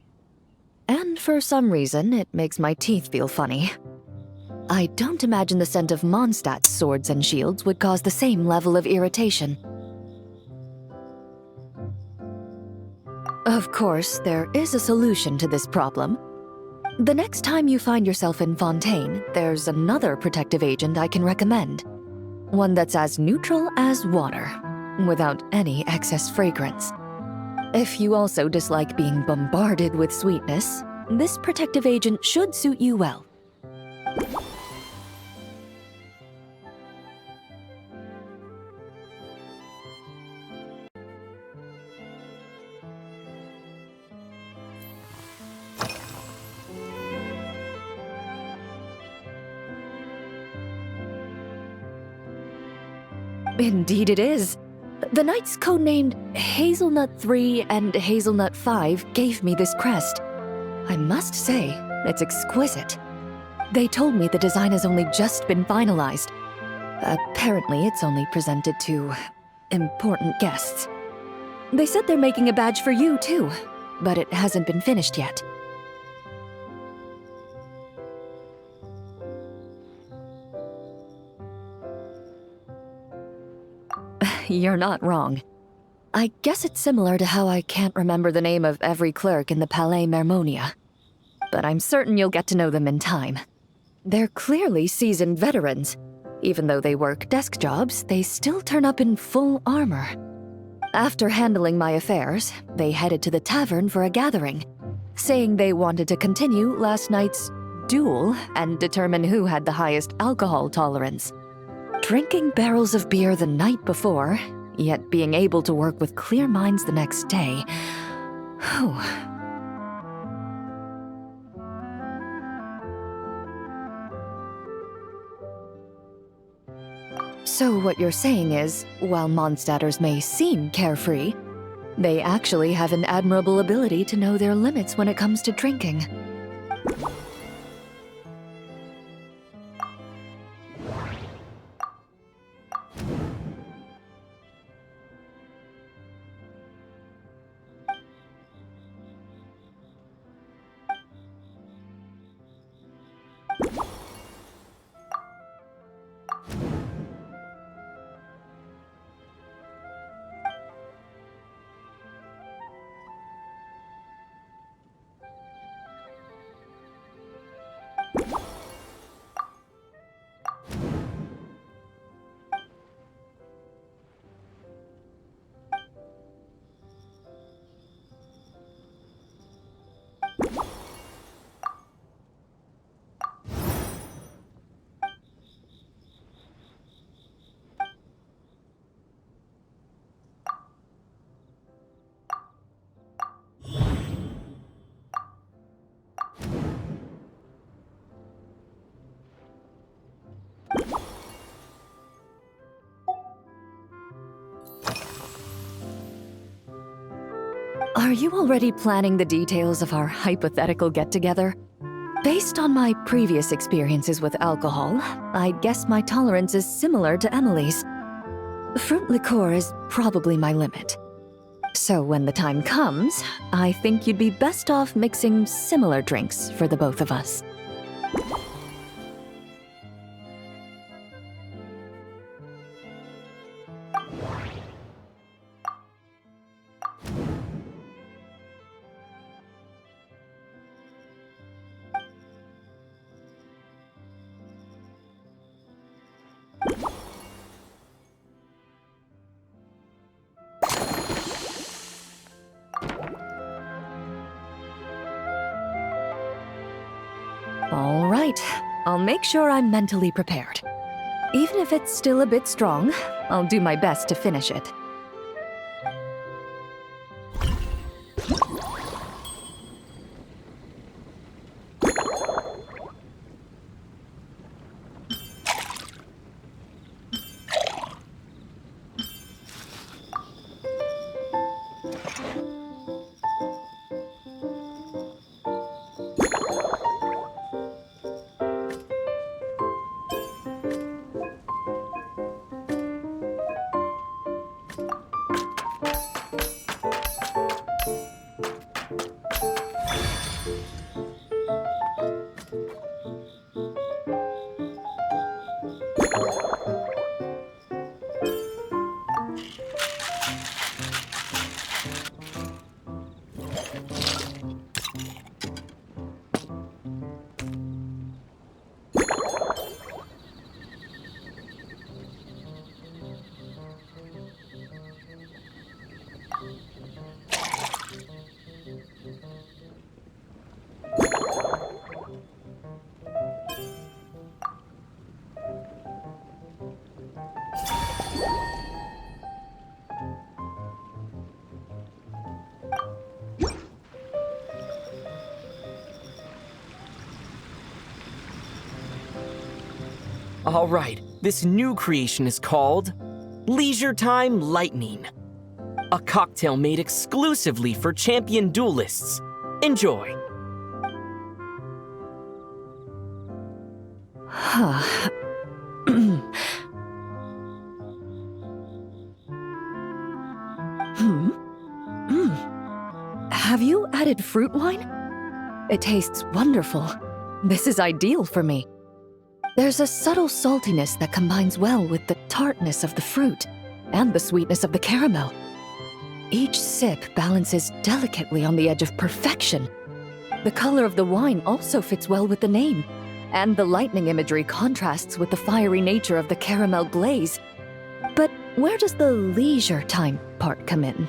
And for some reason, it makes my teeth feel funny. I don't imagine the scent of Mondstadt's swords and shields would cause the same level of irritation. Of course, there is a solution to this problem. The next time you find yourself in Fontaine, there's another protective agent I can recommend. One that's as neutral as water, without any excess fragrance. If you also dislike being bombarded with sweetness, this protective agent should suit you well. Indeed it is. The knights codenamed Hazelnut 3 and Hazelnut 5 gave me this crest. I must say, it's exquisite. They told me the design has only just been finalized. Apparently, it's only presented to important guests. They said they're making a badge for you, too, but it hasn't been finished yet. You're not wrong. I guess it's similar to how I can't remember the name of every clerk in the Palais Mermonia. But I'm certain you'll get to know them in time. They're clearly seasoned veterans. Even though they work desk jobs, they still turn up in full armor. After handling my affairs, they headed to the tavern for a gathering, saying they wanted to continue last night's duel and determine who had the highest alcohol tolerance. Drinking barrels of beer the night before, yet being able to work with clear minds the next day. Whew. So what you're saying is, while Mondstadters may seem carefree, they actually have an admirable ability to know their limits when it comes to drinking. Are you already planning the details of our hypothetical get-together? Based on my previous experiences with alcohol, I guess my tolerance is similar to Emily's. Fruit liqueur is probably my limit. So when the time comes, I think you'd be best off mixing similar drinks for the both of us. All right, I'll make sure I'm mentally prepared. Even if it's still a bit strong, I'll do my best to finish it. All right, this new creation is called Leisure Time Lightning. A cocktail made exclusively for champion duelists. Enjoy. Have you added fruit wine? It tastes wonderful. This is ideal for me. There's a subtle saltiness that combines well with the tartness of the fruit and the sweetness of the caramel. Each sip balances delicately on the edge of perfection. The color of the wine also fits well with the name, and the lightning imagery contrasts with the fiery nature of the caramel glaze. But where does the leisure time part come in?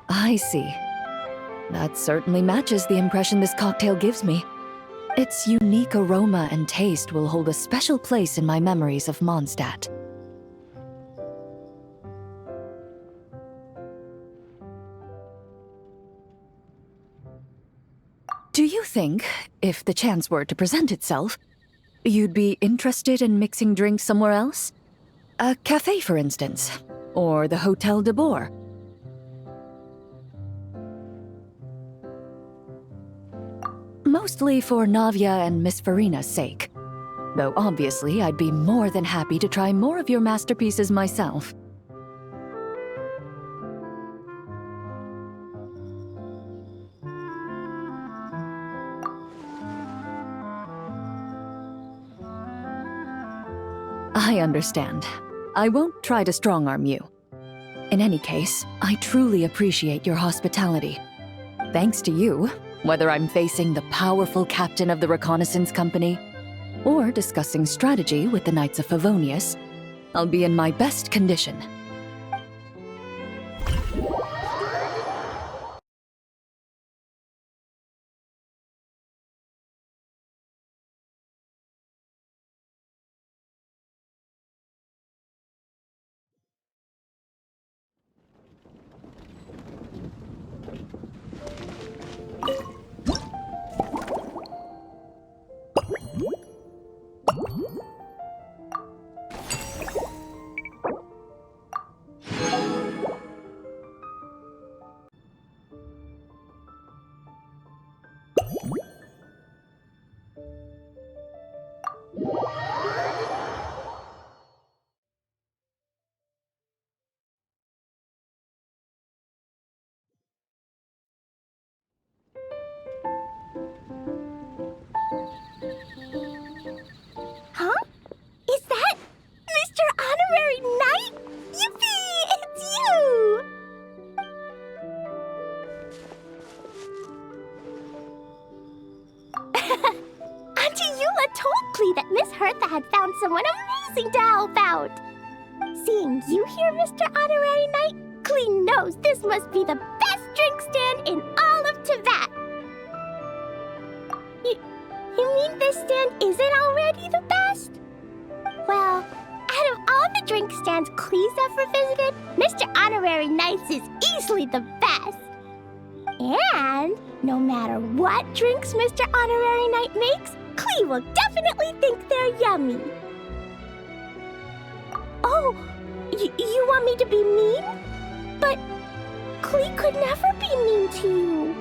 I see. That certainly matches the impression this cocktail gives me. Its unique aroma and taste will hold a special place in my memories of Mondstadt. Do you think, if the chance were to present itself, you'd be interested in mixing drinks somewhere else? A cafe, for instance, or the Hotel de Boer? Mostly for Navia and Miss Farina's sake. Though obviously I'd be more than happy to try more of your masterpieces myself. I understand. I won't try to strong-arm you. In any case, I truly appreciate your hospitality. Thanks to you, whether I'm facing the powerful captain of the reconnaissance company or discussing strategy with the Knights of Favonius, I'll be in my best condition. Huh? Is that Mr. Honorary Knight? Yippee! It's you! Auntie Eula told Klee that Miss Hertha had found someone amazing to help out. Seeing you here, Mr. Honorary Knight, Klee knows this must be the best drink stand in all of Teyvat. You mean this stand isn't already the best? Well, out of all the drink stands Klee's ever visited, Mr. Honorary Knight's is easily the best. And no matter what drinks Mr. Honorary Knight makes, Klee will definitely think they're yummy. Oh, you want me to be mean? But Klee could never be mean to you.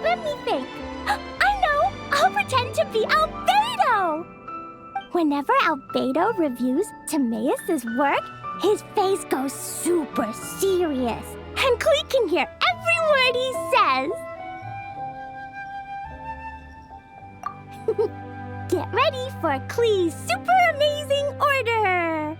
Let me think. I know! I'll pretend to be Albedo! Whenever Albedo reviews Timaeus' work, his face goes super serious, and Klee can hear every word he says. Get ready for Klee's super amazing order!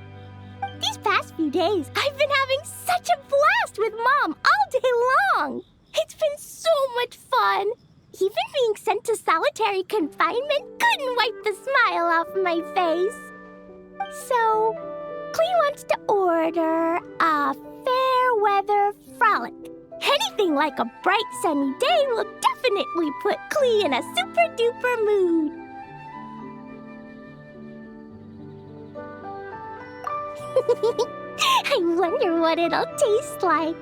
These past few days, I've been having such a blast with Mom all day long! It's been so much fun! Even being sent to solitary confinement couldn't wipe the smile off my face. So, Klee wants to order a fair weather frolic. Anything like a bright sunny day will definitely put Klee in a super duper mood. I wonder what it'll taste like.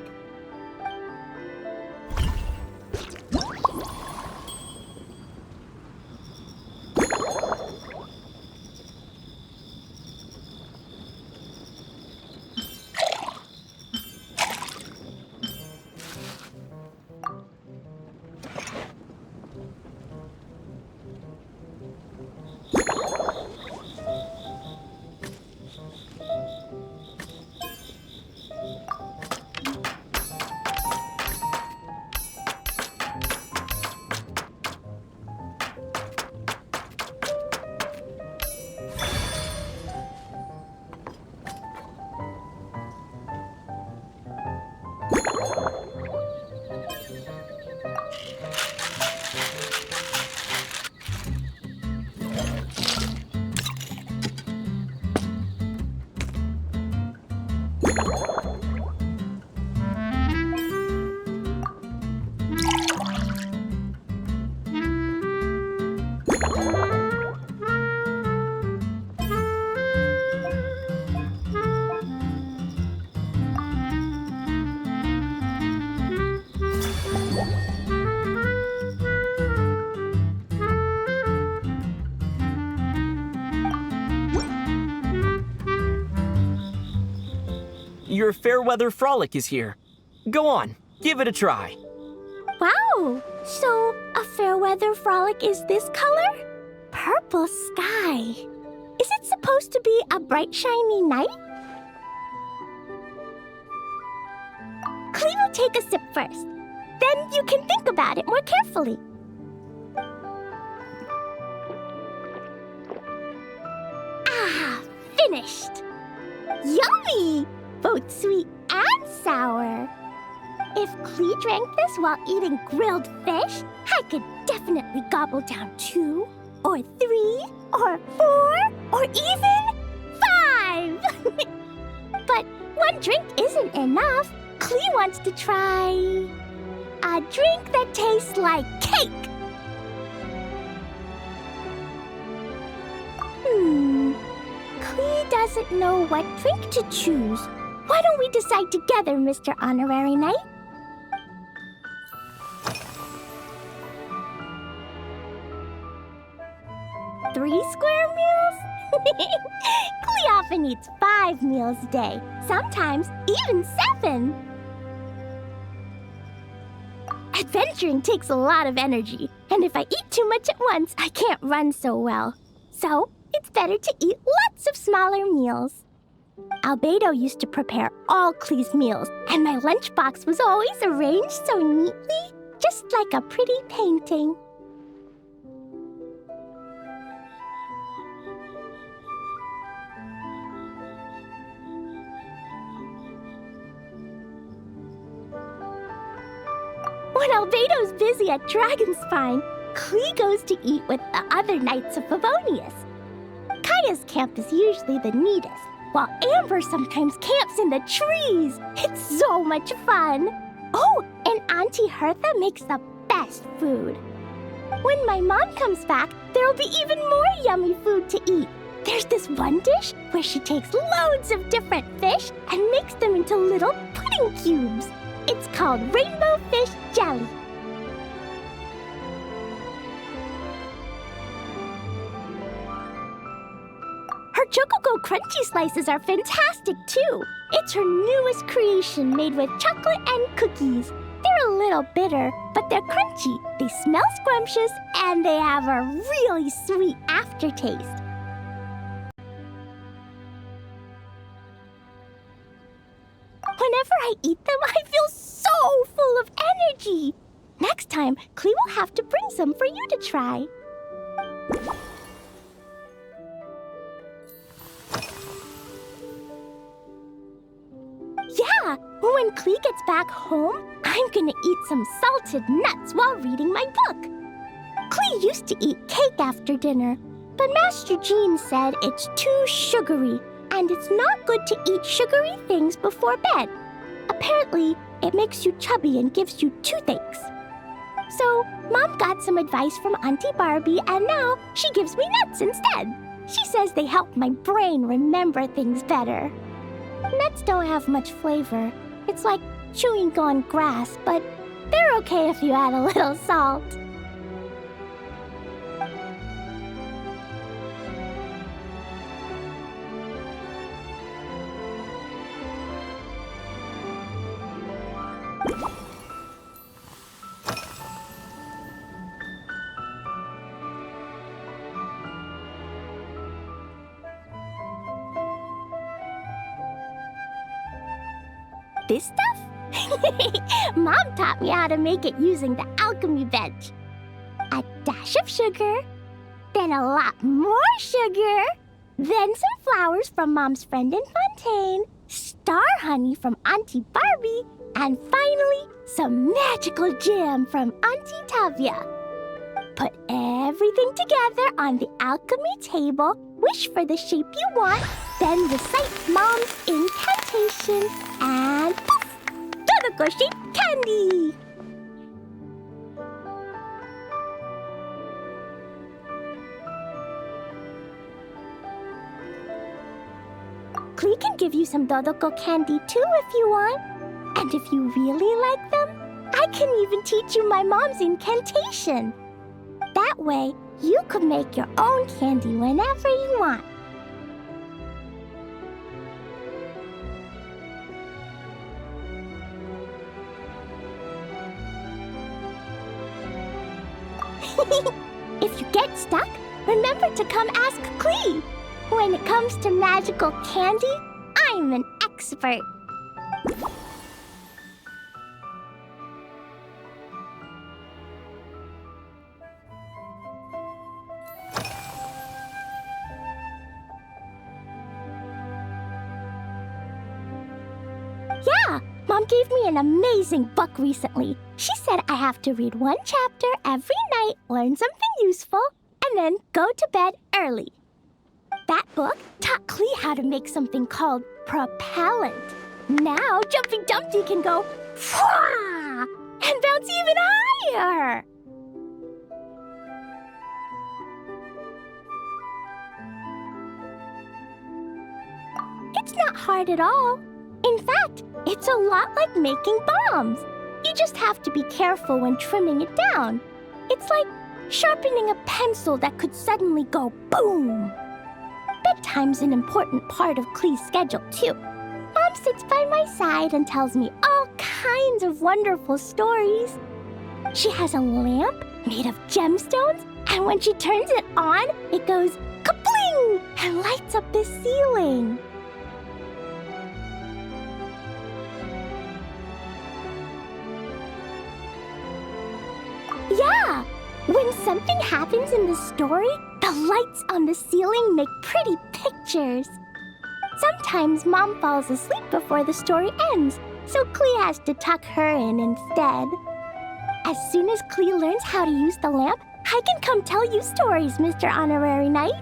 Your Fairweather Frolic is here. Go on, give it a try. Wow! So, a Fairweather Frolic is this color? Purple sky. Is it supposed to be a bright, shiny night? Clee will take a sip first. Then you can think about it more carefully. Ah, finished! Yummy! Both sweet and sour. If Clee drank this while eating grilled fish, I could definitely gobble down 2, or 3, or 4, or even 5! But one drink isn't enough. Clee wants to try a drink that tastes like cake. Clee doesn't know what drink to choose. Why don't we decide together, Mr. Honorary Knight? Three square meals? Clee often eats 5 meals a day, sometimes even 7. Adventuring takes a lot of energy, and if I eat too much at once, I can't run so well. So, it's better to eat lots of smaller meals. Albedo used to prepare all Clee's meals, and my lunchbox was always arranged so neatly, just like a pretty painting. When Albedo's busy at Dragonspine, Clee goes to eat with the other Knights of Favonius. Kaya's camp is usually the neatest, while Amber sometimes camps in the trees. It's so much fun. Oh, and Auntie Hertha makes the best food. When my mom comes back, there'll be even more yummy food to eat. There's this one dish where she takes loads of different fish and makes them into little pudding cubes. It's called rainbow fish jelly. Her Chococo Crunchy Slices are fantastic, too. It's her newest creation made with chocolate and cookies. They're a little bitter, but they're crunchy. They smell scrumptious, and they have a really sweet aftertaste. Whenever I eat them, I feel so full of energy. Next time, Clee will have to bring some for you to try. Yeah, when Clee gets back home, I'm gonna eat some salted nuts while reading my book. Clee used to eat cake after dinner, but Master Jean said it's too sugary, and it's not good to eat sugary things before bed. Apparently, it makes you chubby and gives you toothaches. So, Mom got some advice from Auntie Barbie, and now she gives me nuts instead. She says they help my brain remember things better. Nuts don't have much flavor. It's like chewing on grass, but they're okay if you add a little salt. This stuff? Mom taught me how to make it using the alchemy bench. A dash of sugar, then a lot more sugar, then some flowers from Mom's friend in Fontaine, star honey from Auntie Barbie, and finally, some magical jam from Auntie Tavia. Put everything together on the alchemy table, wish for the shape you want, then recite Mom's incantation, and poof! Todoko-shaped candy! Klee can give you some Dodoko candy too if you want. And if you really like them, I can even teach you my mom's incantation. That way, you could make your own candy whenever you want. If you get stuck, remember to come ask Klee. When it comes to magical candy, I'm an expert. Yeah, Mom gave me an amazing book recently. She said I have to read one chapter every night, learn something useful, and then go to bed early. That book taught Klee how to make something called propellant. Now Jumping Dumpty can go Fwah! And bounce even higher. It's not hard at all. In fact, it's a lot like making bombs. You just have to be careful when trimming it down. It's like sharpening a pencil that could suddenly go boom. Bedtime's an important part of Klee's schedule, too. Mom sits by my side and tells me all kinds of wonderful stories. She has a lamp made of gemstones, and when she turns it on, it goes kapling and lights up the ceiling. Yeah! When something happens in the story, the lights on the ceiling make pretty pictures. Sometimes Mom falls asleep before the story ends, so Klee has to tuck her in instead. As soon as Klee learns how to use the lamp, I can come tell you stories, Mr. Honorary Knight.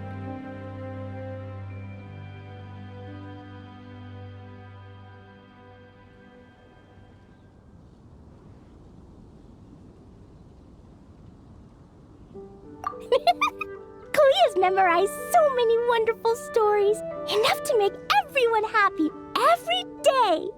Klee has memorized so many wonderful stories, enough to make everyone happy every day.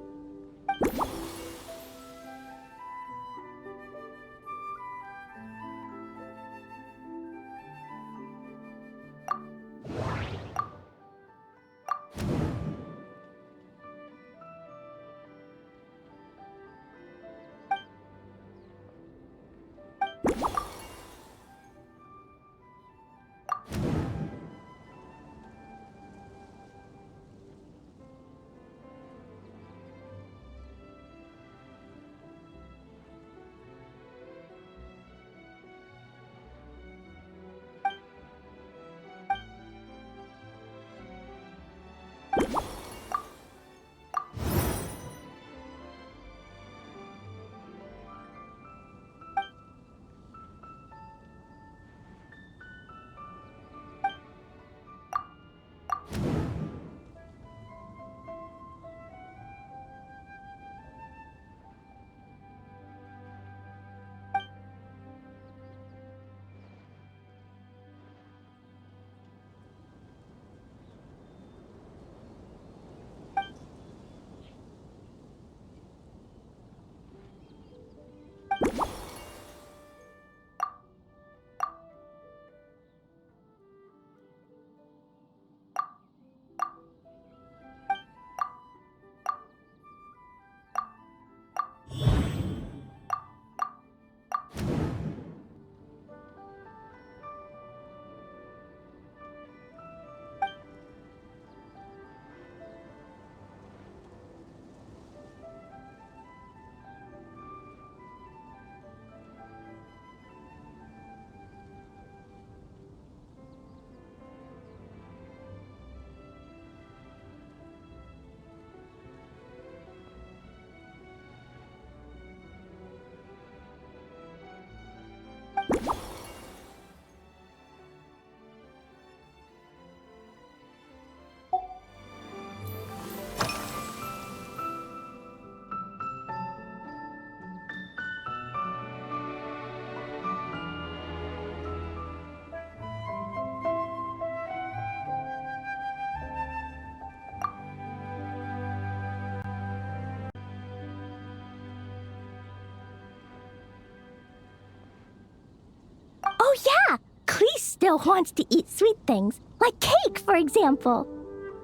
still wants to eat sweet things, like cake, for example.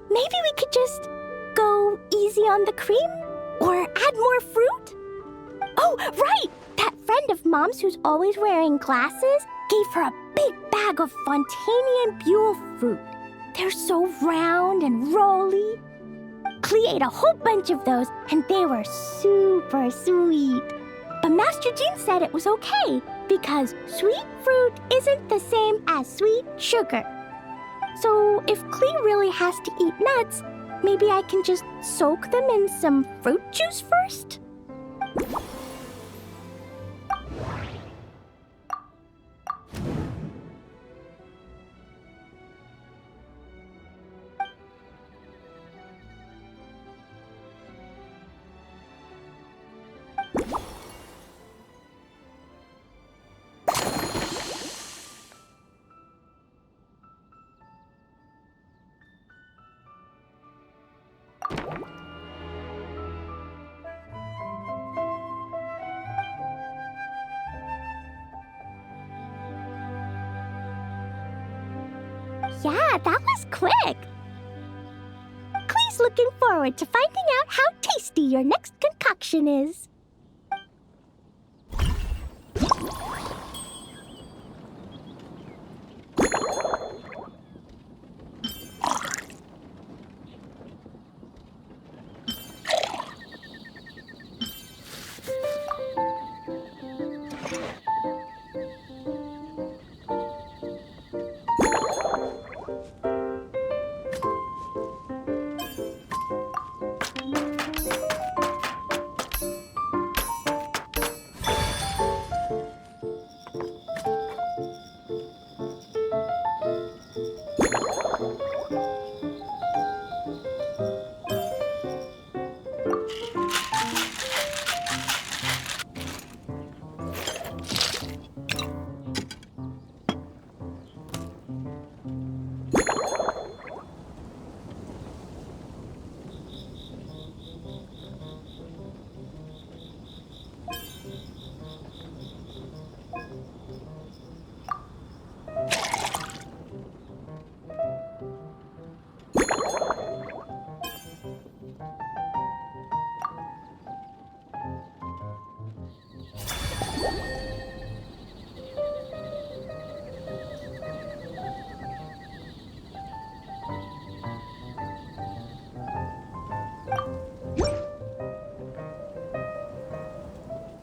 Maybe we could just go easy on the cream? Or add more fruit? Oh, right! That friend of Mom's who's always wearing glasses gave her a big bag of Fontanian Buell fruit. They're so round and rolly. Klee ate a whole bunch of those, and they were super sweet. But Master Jean said it was okay, because sweet fruit isn't the same as sweet sugar. So if Klee really has to eat nuts, maybe I can just soak them in some fruit juice first? Yeah, that was quick. Klee's looking forward to finding out how tasty your next concoction is.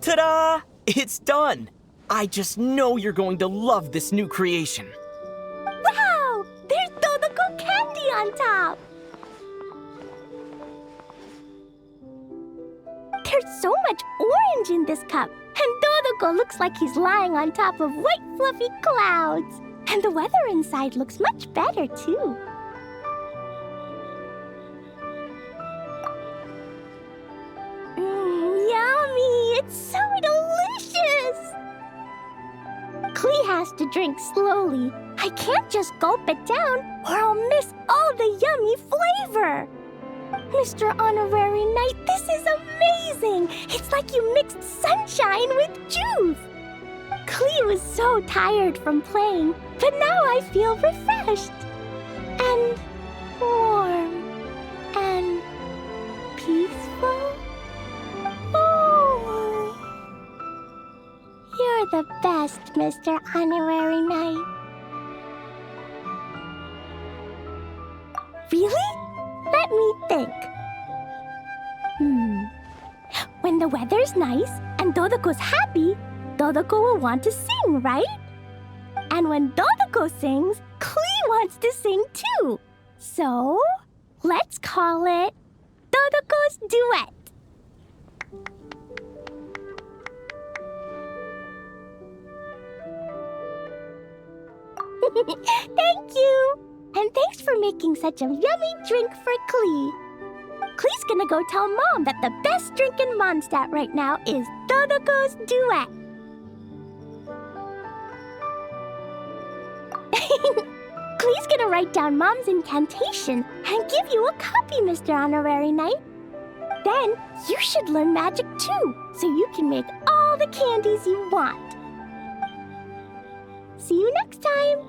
Ta-da! It's done! I just know you're going to love this new creation. Wow! There's Dodoco candy on top! There's so much orange in this cup, and Dodoco looks like he's lying on top of white fluffy clouds. And the weather inside looks much better, too. Yummy! It's so delicious! Klee has to drink slowly. I can't just gulp it down, or I'll miss all the yummy flavor. Mr. Honorary Knight, this is amazing! It's like you mixed sunshine with juice! Klee was so tired from playing, but now I feel refreshed. And warm. And peaceful. Oh! You're the best, Mr. Honorary Knight. Really? Let me think. When the weather's nice and Dodoco's happy, Dodoco will want to sing, right? And when Dodoco sings, Klee wants to sing too. So, let's call it Dodoco's Duet. Thank you! And thanks for making such a yummy drink for Klee. Klee's gonna go tell Mom that the best drink in Mondstadt right now is Dodoco's Duet. Klee's gonna write down Mom's incantation and give you a copy, Mr. Honorary Knight. Then you should learn magic too, so you can make all the candies you want. See you next time!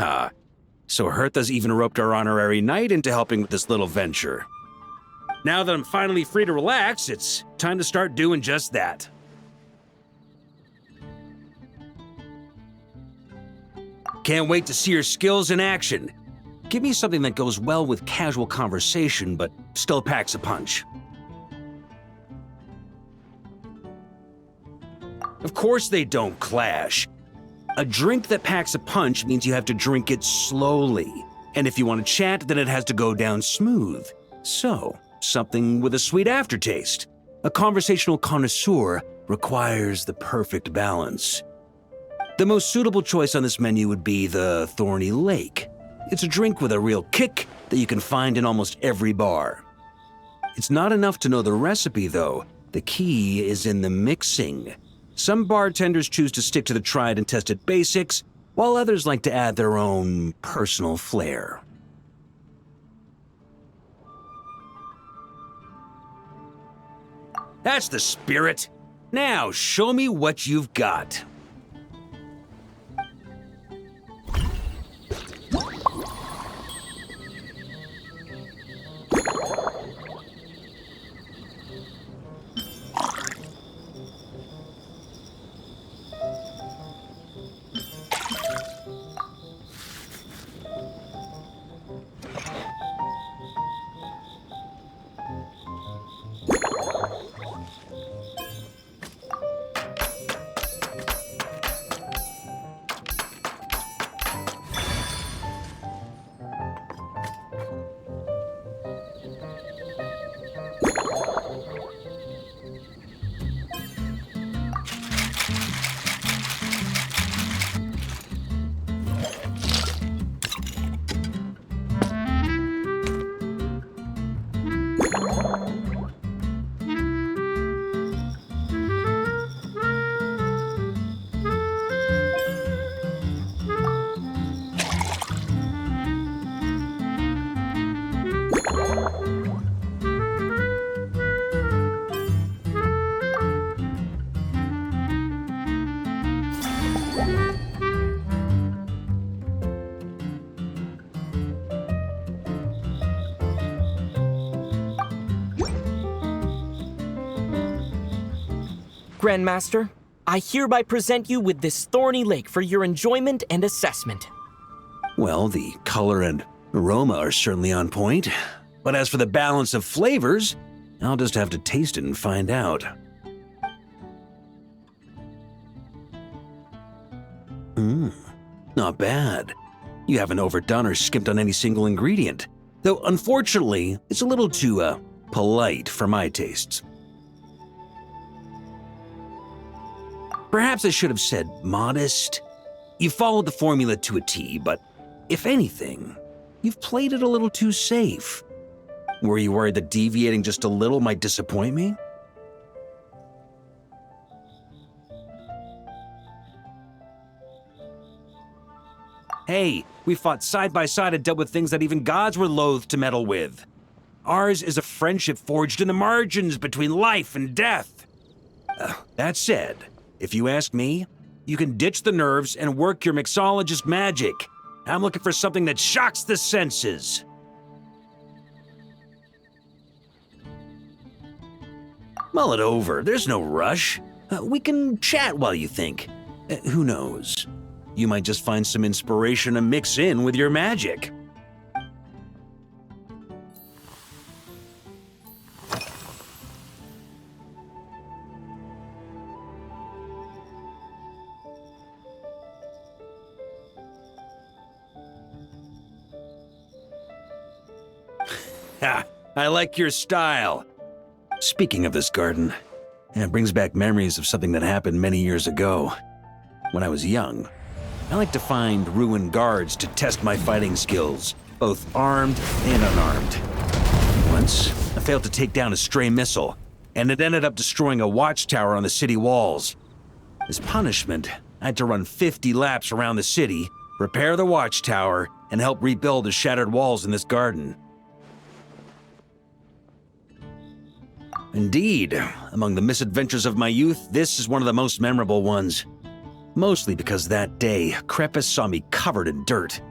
Ha! So Hertha's even roped our honorary knight into helping with this little venture. Now that I'm finally free to relax, it's time to start doing just that. Can't wait to see your skills in action. Give me something that goes well with casual conversation, but still packs a punch. Of course they don't clash. A drink that packs a punch means you have to drink it slowly. And if you want to chat, then it has to go down smooth. So, something with a sweet aftertaste. A conversational connoisseur requires the perfect balance. The most suitable choice on this menu would be the Thorny Lake. It's a drink with a real kick that you can find in almost every bar. It's not enough to know the recipe, though. The key is in the mixing. Some bartenders choose to stick to the tried and tested basics, while others like to add their own personal flair. That's the spirit. Now show me what you've got. Grandmaster, I hereby present you with this Thorny Lake for your enjoyment and assessment. Well, the color and aroma are certainly on point. But as for the balance of flavors, I'll just have to taste it and find out. Not bad. You haven't overdone or skimped on any single ingredient. Though, unfortunately, it's a little too, polite for my tastes. Perhaps I should have said modest. You followed the formula to a T, but if anything, you've played it a little too safe. Were you worried that deviating just a little might disappoint me? Hey, we fought side by side and dealt with things that even gods were loath to meddle with. Ours is a friendship forged in the margins between life and death. That said, if you ask me, you can ditch the nerves and work your mixologist magic. I'm looking for something that shocks the senses. Mull it over, there's no rush. We can chat while you think. Who knows? You might just find some inspiration to mix in with your magic. Ha! I like your style. Speaking of this garden, it brings back memories of something that happened many years ago. When I was young, I liked to find ruined guards to test my fighting skills, both armed and unarmed. Once, I failed to take down a stray missile, and it ended up destroying a watchtower on the city walls. As punishment, I had to run 50 laps around the city, repair the watchtower, and help rebuild the shattered walls in this garden. Indeed, among the misadventures of my youth, this is one of the most memorable ones. Mostly because that day, Crepus saw me covered in dirt,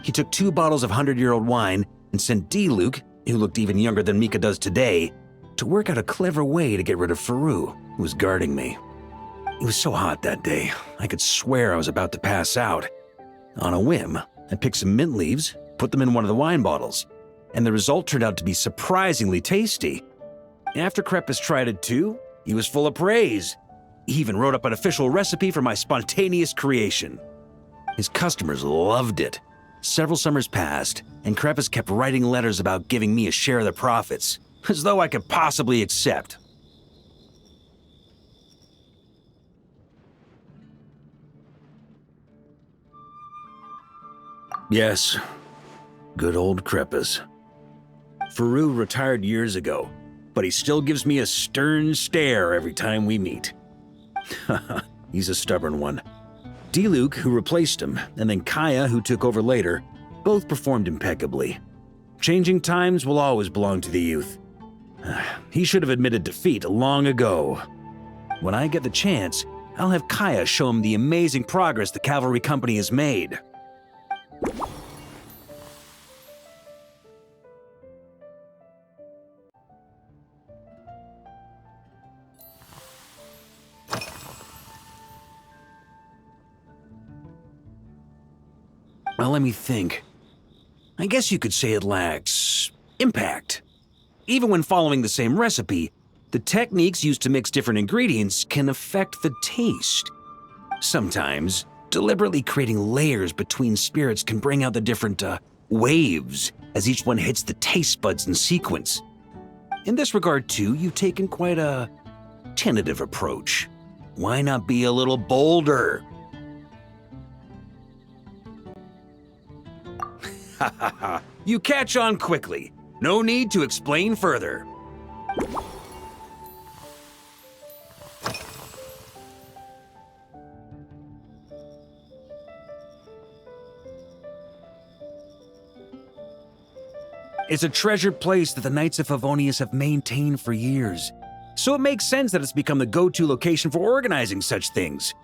he took 2 bottles of 100-year-old wine and sent D-Luke, who looked even younger than Mika does today, to work out a clever way to get rid of Faru, who was guarding me. It was so hot that day, I could swear I was about to pass out. On a whim, I picked some mint leaves, put them in one of the wine bottles, and the result turned out to be surprisingly tasty. After Krepis tried it too, he was full of praise. He even wrote up an official recipe for my spontaneous creation. His customers loved it. Several summers passed, and Krepis kept writing letters about giving me a share of the profits, as though I could possibly accept. Yes, good old Krepis. Faru retired years ago, but he still gives me a stern stare every time we meet. He's a stubborn one. D-Luke, who replaced him, and then Kaya, who took over later, both performed impeccably. Changing times will always belong to the youth. He should have admitted defeat long ago. When I get the chance, I'll have Kaya show him the amazing progress the cavalry company has made. Well, let me think. I guess you could say it lacks impact. Even when following the same recipe, the techniques used to mix different ingredients can affect the taste. Sometimes, deliberately creating layers between spirits can bring out the different waves as each one hits the taste buds in sequence. In this regard, too, you've taken quite a tentative approach. Why not be a little bolder? Ha ha ha, you catch on quickly. No need to explain further. It's a treasured place that the Knights of Favonius have maintained for years, so it makes sense that it's become the go-to location for organizing such things.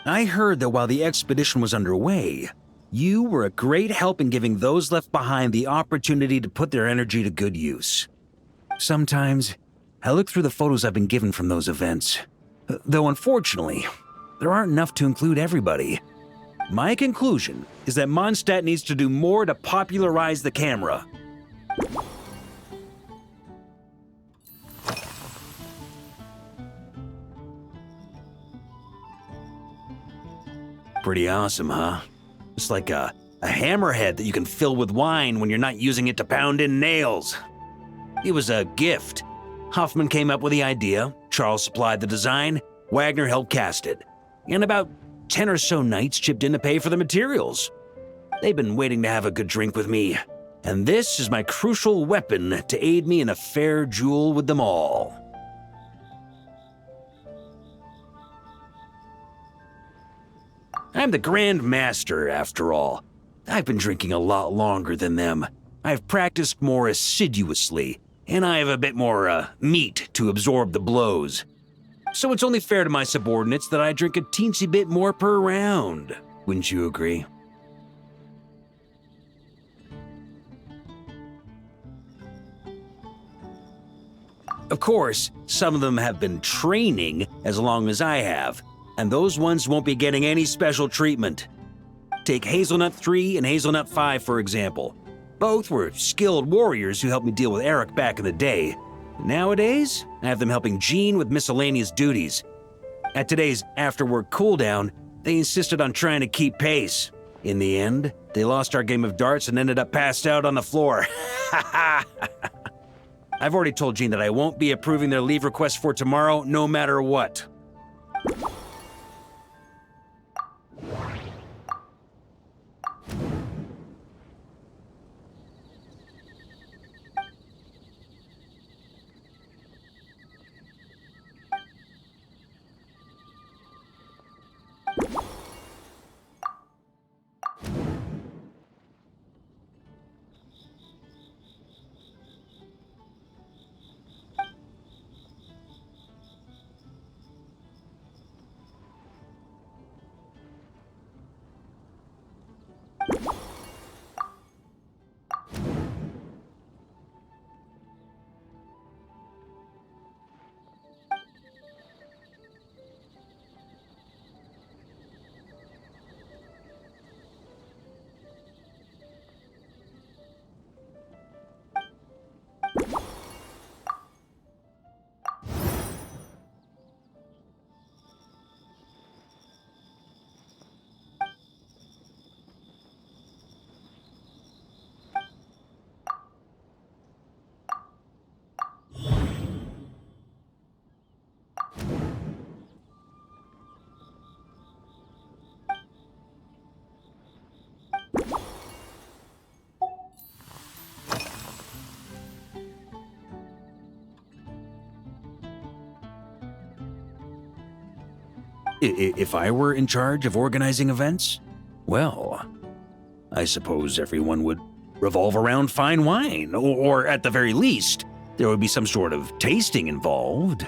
I heard that while the expedition was underway, you were a great help in giving those left behind the opportunity to put their energy to good use. Sometimes, I look through the photos I've been given from those events, though unfortunately, there aren't enough to include everybody. My conclusion is that Mondstadt needs to do more to popularize the camera. Pretty awesome, huh? It's like a hammerhead that you can fill with wine when you're not using it to pound in nails. It was a gift. Hoffman came up with the idea, Charles supplied the design, Wagner helped cast it, and about 10 or so knights chipped in to pay for the materials. They've been waiting to have a good drink with me, and this is my crucial weapon to aid me in a fair duel with them all. I'm the Grand Master, after all. I've been drinking a lot longer than them. I've practiced more assiduously, and I have a bit more meat to absorb the blows. So it's only fair to my subordinates that I drink a teensy bit more per round. Wouldn't you agree? Of course, some of them have been training as long as I have, and those ones won't be getting any special treatment. Take Hazelnut 3 and Hazelnut 5, for example. Both were skilled warriors who helped me deal with Eric back in the day. Nowadays, I have them helping Jean with miscellaneous duties. At today's after-work cooldown, they insisted on trying to keep pace. In the end, they lost our game of darts and ended up passed out on the floor. I've already told Jean that I won't be approving their leave request for tomorrow, no matter what. If I were in charge of organizing events, well, I suppose everyone would revolve around fine wine, or at the very least, there would be some sort of tasting involved.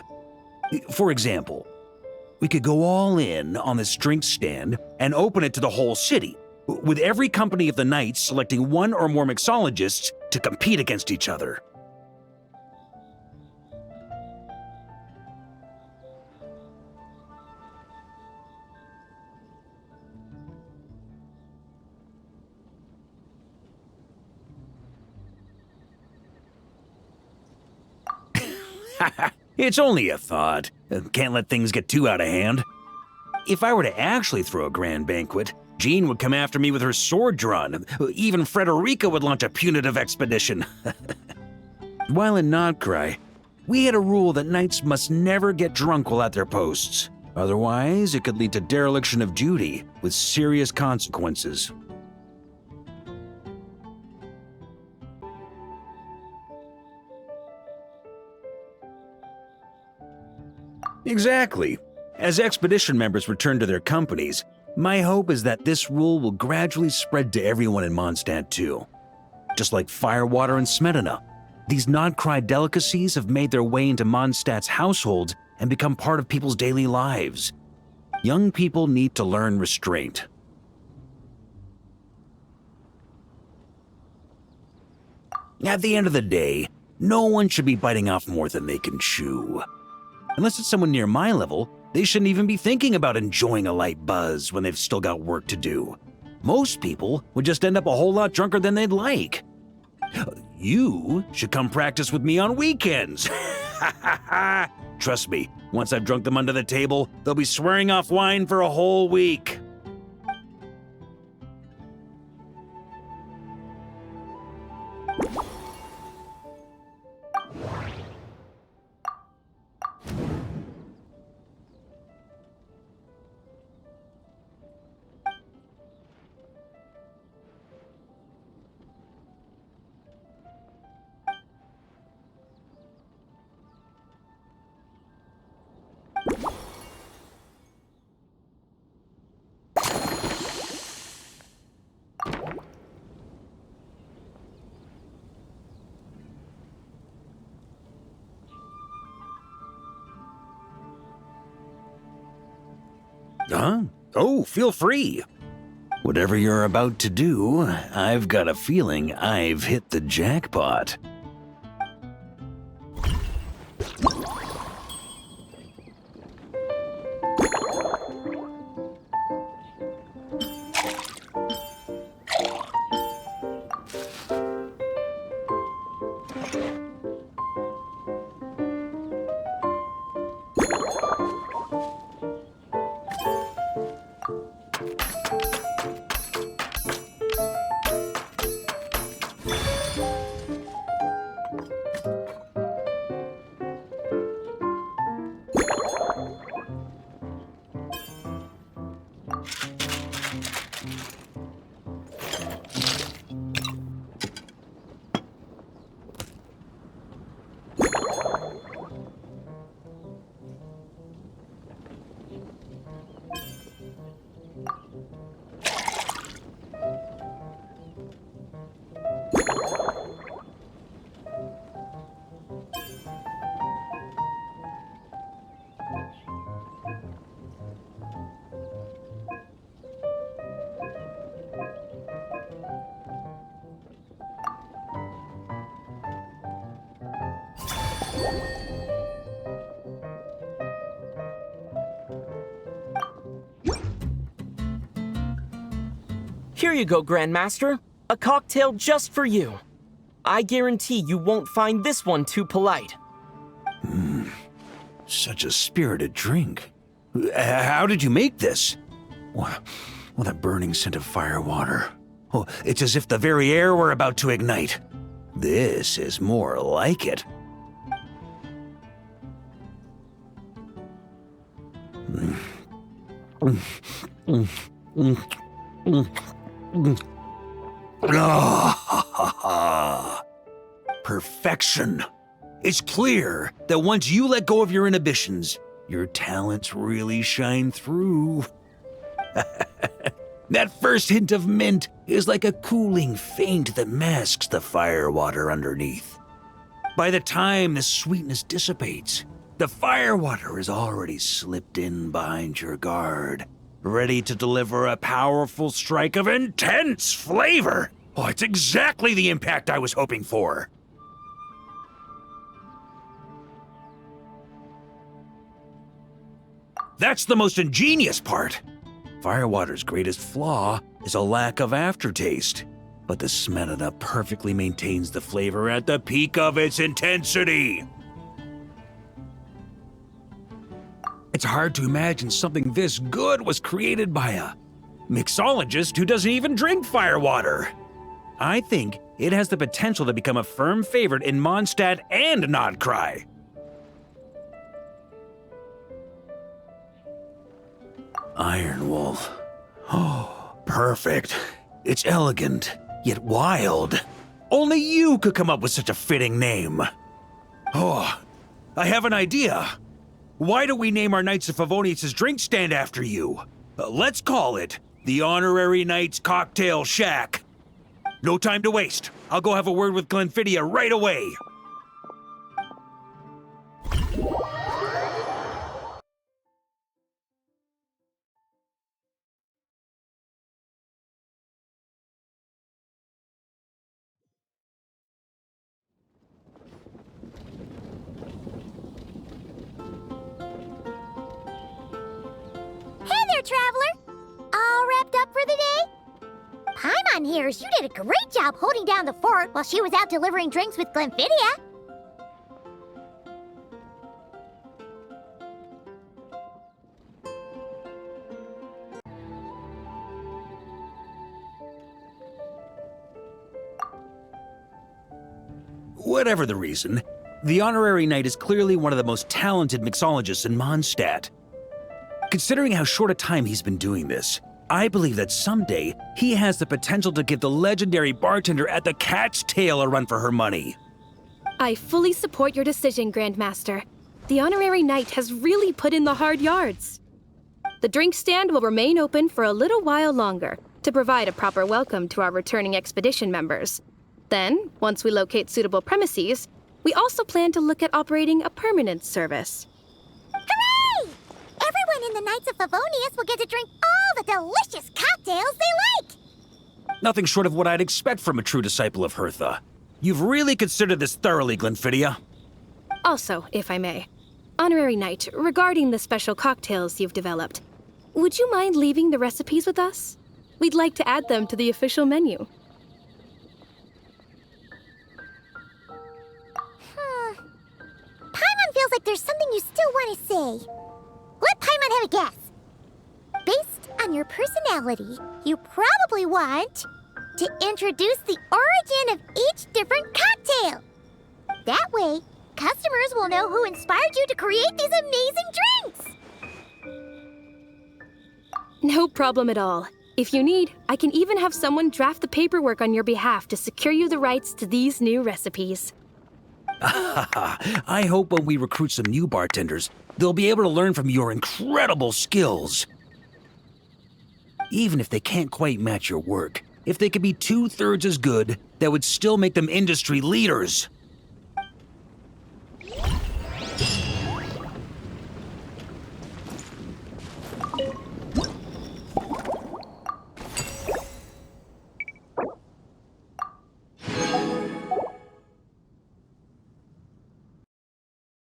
For example, we could go all in on this drink stand and open it to the whole city, with every company of the night selecting one or more mixologists to compete against each other. It's only a thought. Can't let things get too out of hand. If I were to actually throw a grand banquet, Jean would come after me with her sword drawn. Even Frederica would launch a punitive expedition. While in Nodcry, we had a rule that knights must never get drunk while at their posts. Otherwise, it could lead to dereliction of duty with serious consequences. Exactly. As expedition members return to their companies, my hope is that this rule will gradually spread to everyone in Mondstadt too. Just like firewater and Smedina, these Nodcry delicacies have made their way into Mondstadt's households and become part of people's daily lives. Young people need to learn restraint. At the end of the day, no one should be biting off more than they can chew. Unless it's someone near my level, they shouldn't even be thinking about enjoying a light buzz when they've still got work to do. Most people would just end up a whole lot drunker than they'd like. You should come practice with me on weekends. Trust me, once I've drunk them under the table, they'll be swearing off wine for a whole week. Huh? Oh, feel free. Whatever you're about to do, I've got a feeling I've hit the jackpot. Here you go, Grandmaster. A cocktail just for you. I guarantee you won't find this one too polite. Such a spirited drink. How did you make this? What a burning scent of firewater. Oh, it's as if the very air were about to ignite. This is more like it. Perfection. It's clear that once you let go of your inhibitions, Your talents really shine through. That first hint of mint is like a cooling feint that masks the firewater underneath. By the time the sweetness dissipates, the firewater is already slipped in behind your guard, ready to deliver a powerful strike of intense flavor. Oh, it's exactly the impact I was hoping for. That's the most ingenious part. Firewater's greatest flaw is a lack of aftertaste, but the Smetana perfectly maintains the flavor at the peak of its intensity. It's hard to imagine something this good was created by a mixologist who doesn't even drink firewater. I think it has the potential to become a firm favorite in Mondstadt and Nodcry. Iron Wolf. Oh, perfect. It's elegant, yet wild. Only you could come up with such a fitting name. Oh, I have an idea. Why don't we name our Knights of Favonius' drink stand after you? Let's call it the Honorary Knights Cocktail Shack. No time to waste. I'll go have a word with Glenfiddich right away. Hey there, traveler! All wrapped up for the day? Paimon hears you did a great job holding down the fort while she was out delivering drinks with Glenfiddich. Whatever the reason, the Honorary Knight is clearly one of the most talented mixologists in Mondstadt. Considering how short a time he's been doing this, I believe that someday he has the potential to give the legendary bartender at the Cat's Tail a run for her money. I fully support your decision, Grandmaster. The Honorary Knight has really put in the hard yards. The drink stand will remain open for a little while longer to provide a proper welcome to our returning expedition members. Then, once we locate suitable premises, we also plan to look at operating a permanent service. Hooray! Everyone in the Knights of Favonius will get to drink all the delicious cocktails they like! Nothing short of what I'd expect from a true disciple of Hertha. You've really considered this thoroughly, Glenfiddich. Also, if I may, Honorary Knight, regarding the special cocktails you've developed, would you mind leaving the recipes with us? We'd like to add them to the official menu. Paimon feels like there's something you still want to say. Let Paimon have a guess. Based on your personality, you probably want to introduce the origin of each different cocktail. That way, customers will know who inspired you to create these amazing drinks. No problem at all. If you need, I can even have someone draft the paperwork on your behalf to secure you the rights to these new recipes. I hope when we recruit some new bartenders, they'll be able to learn from your incredible skills. Even if they can't quite match your work, if they could be 2/3 as good, that would still make them industry leaders.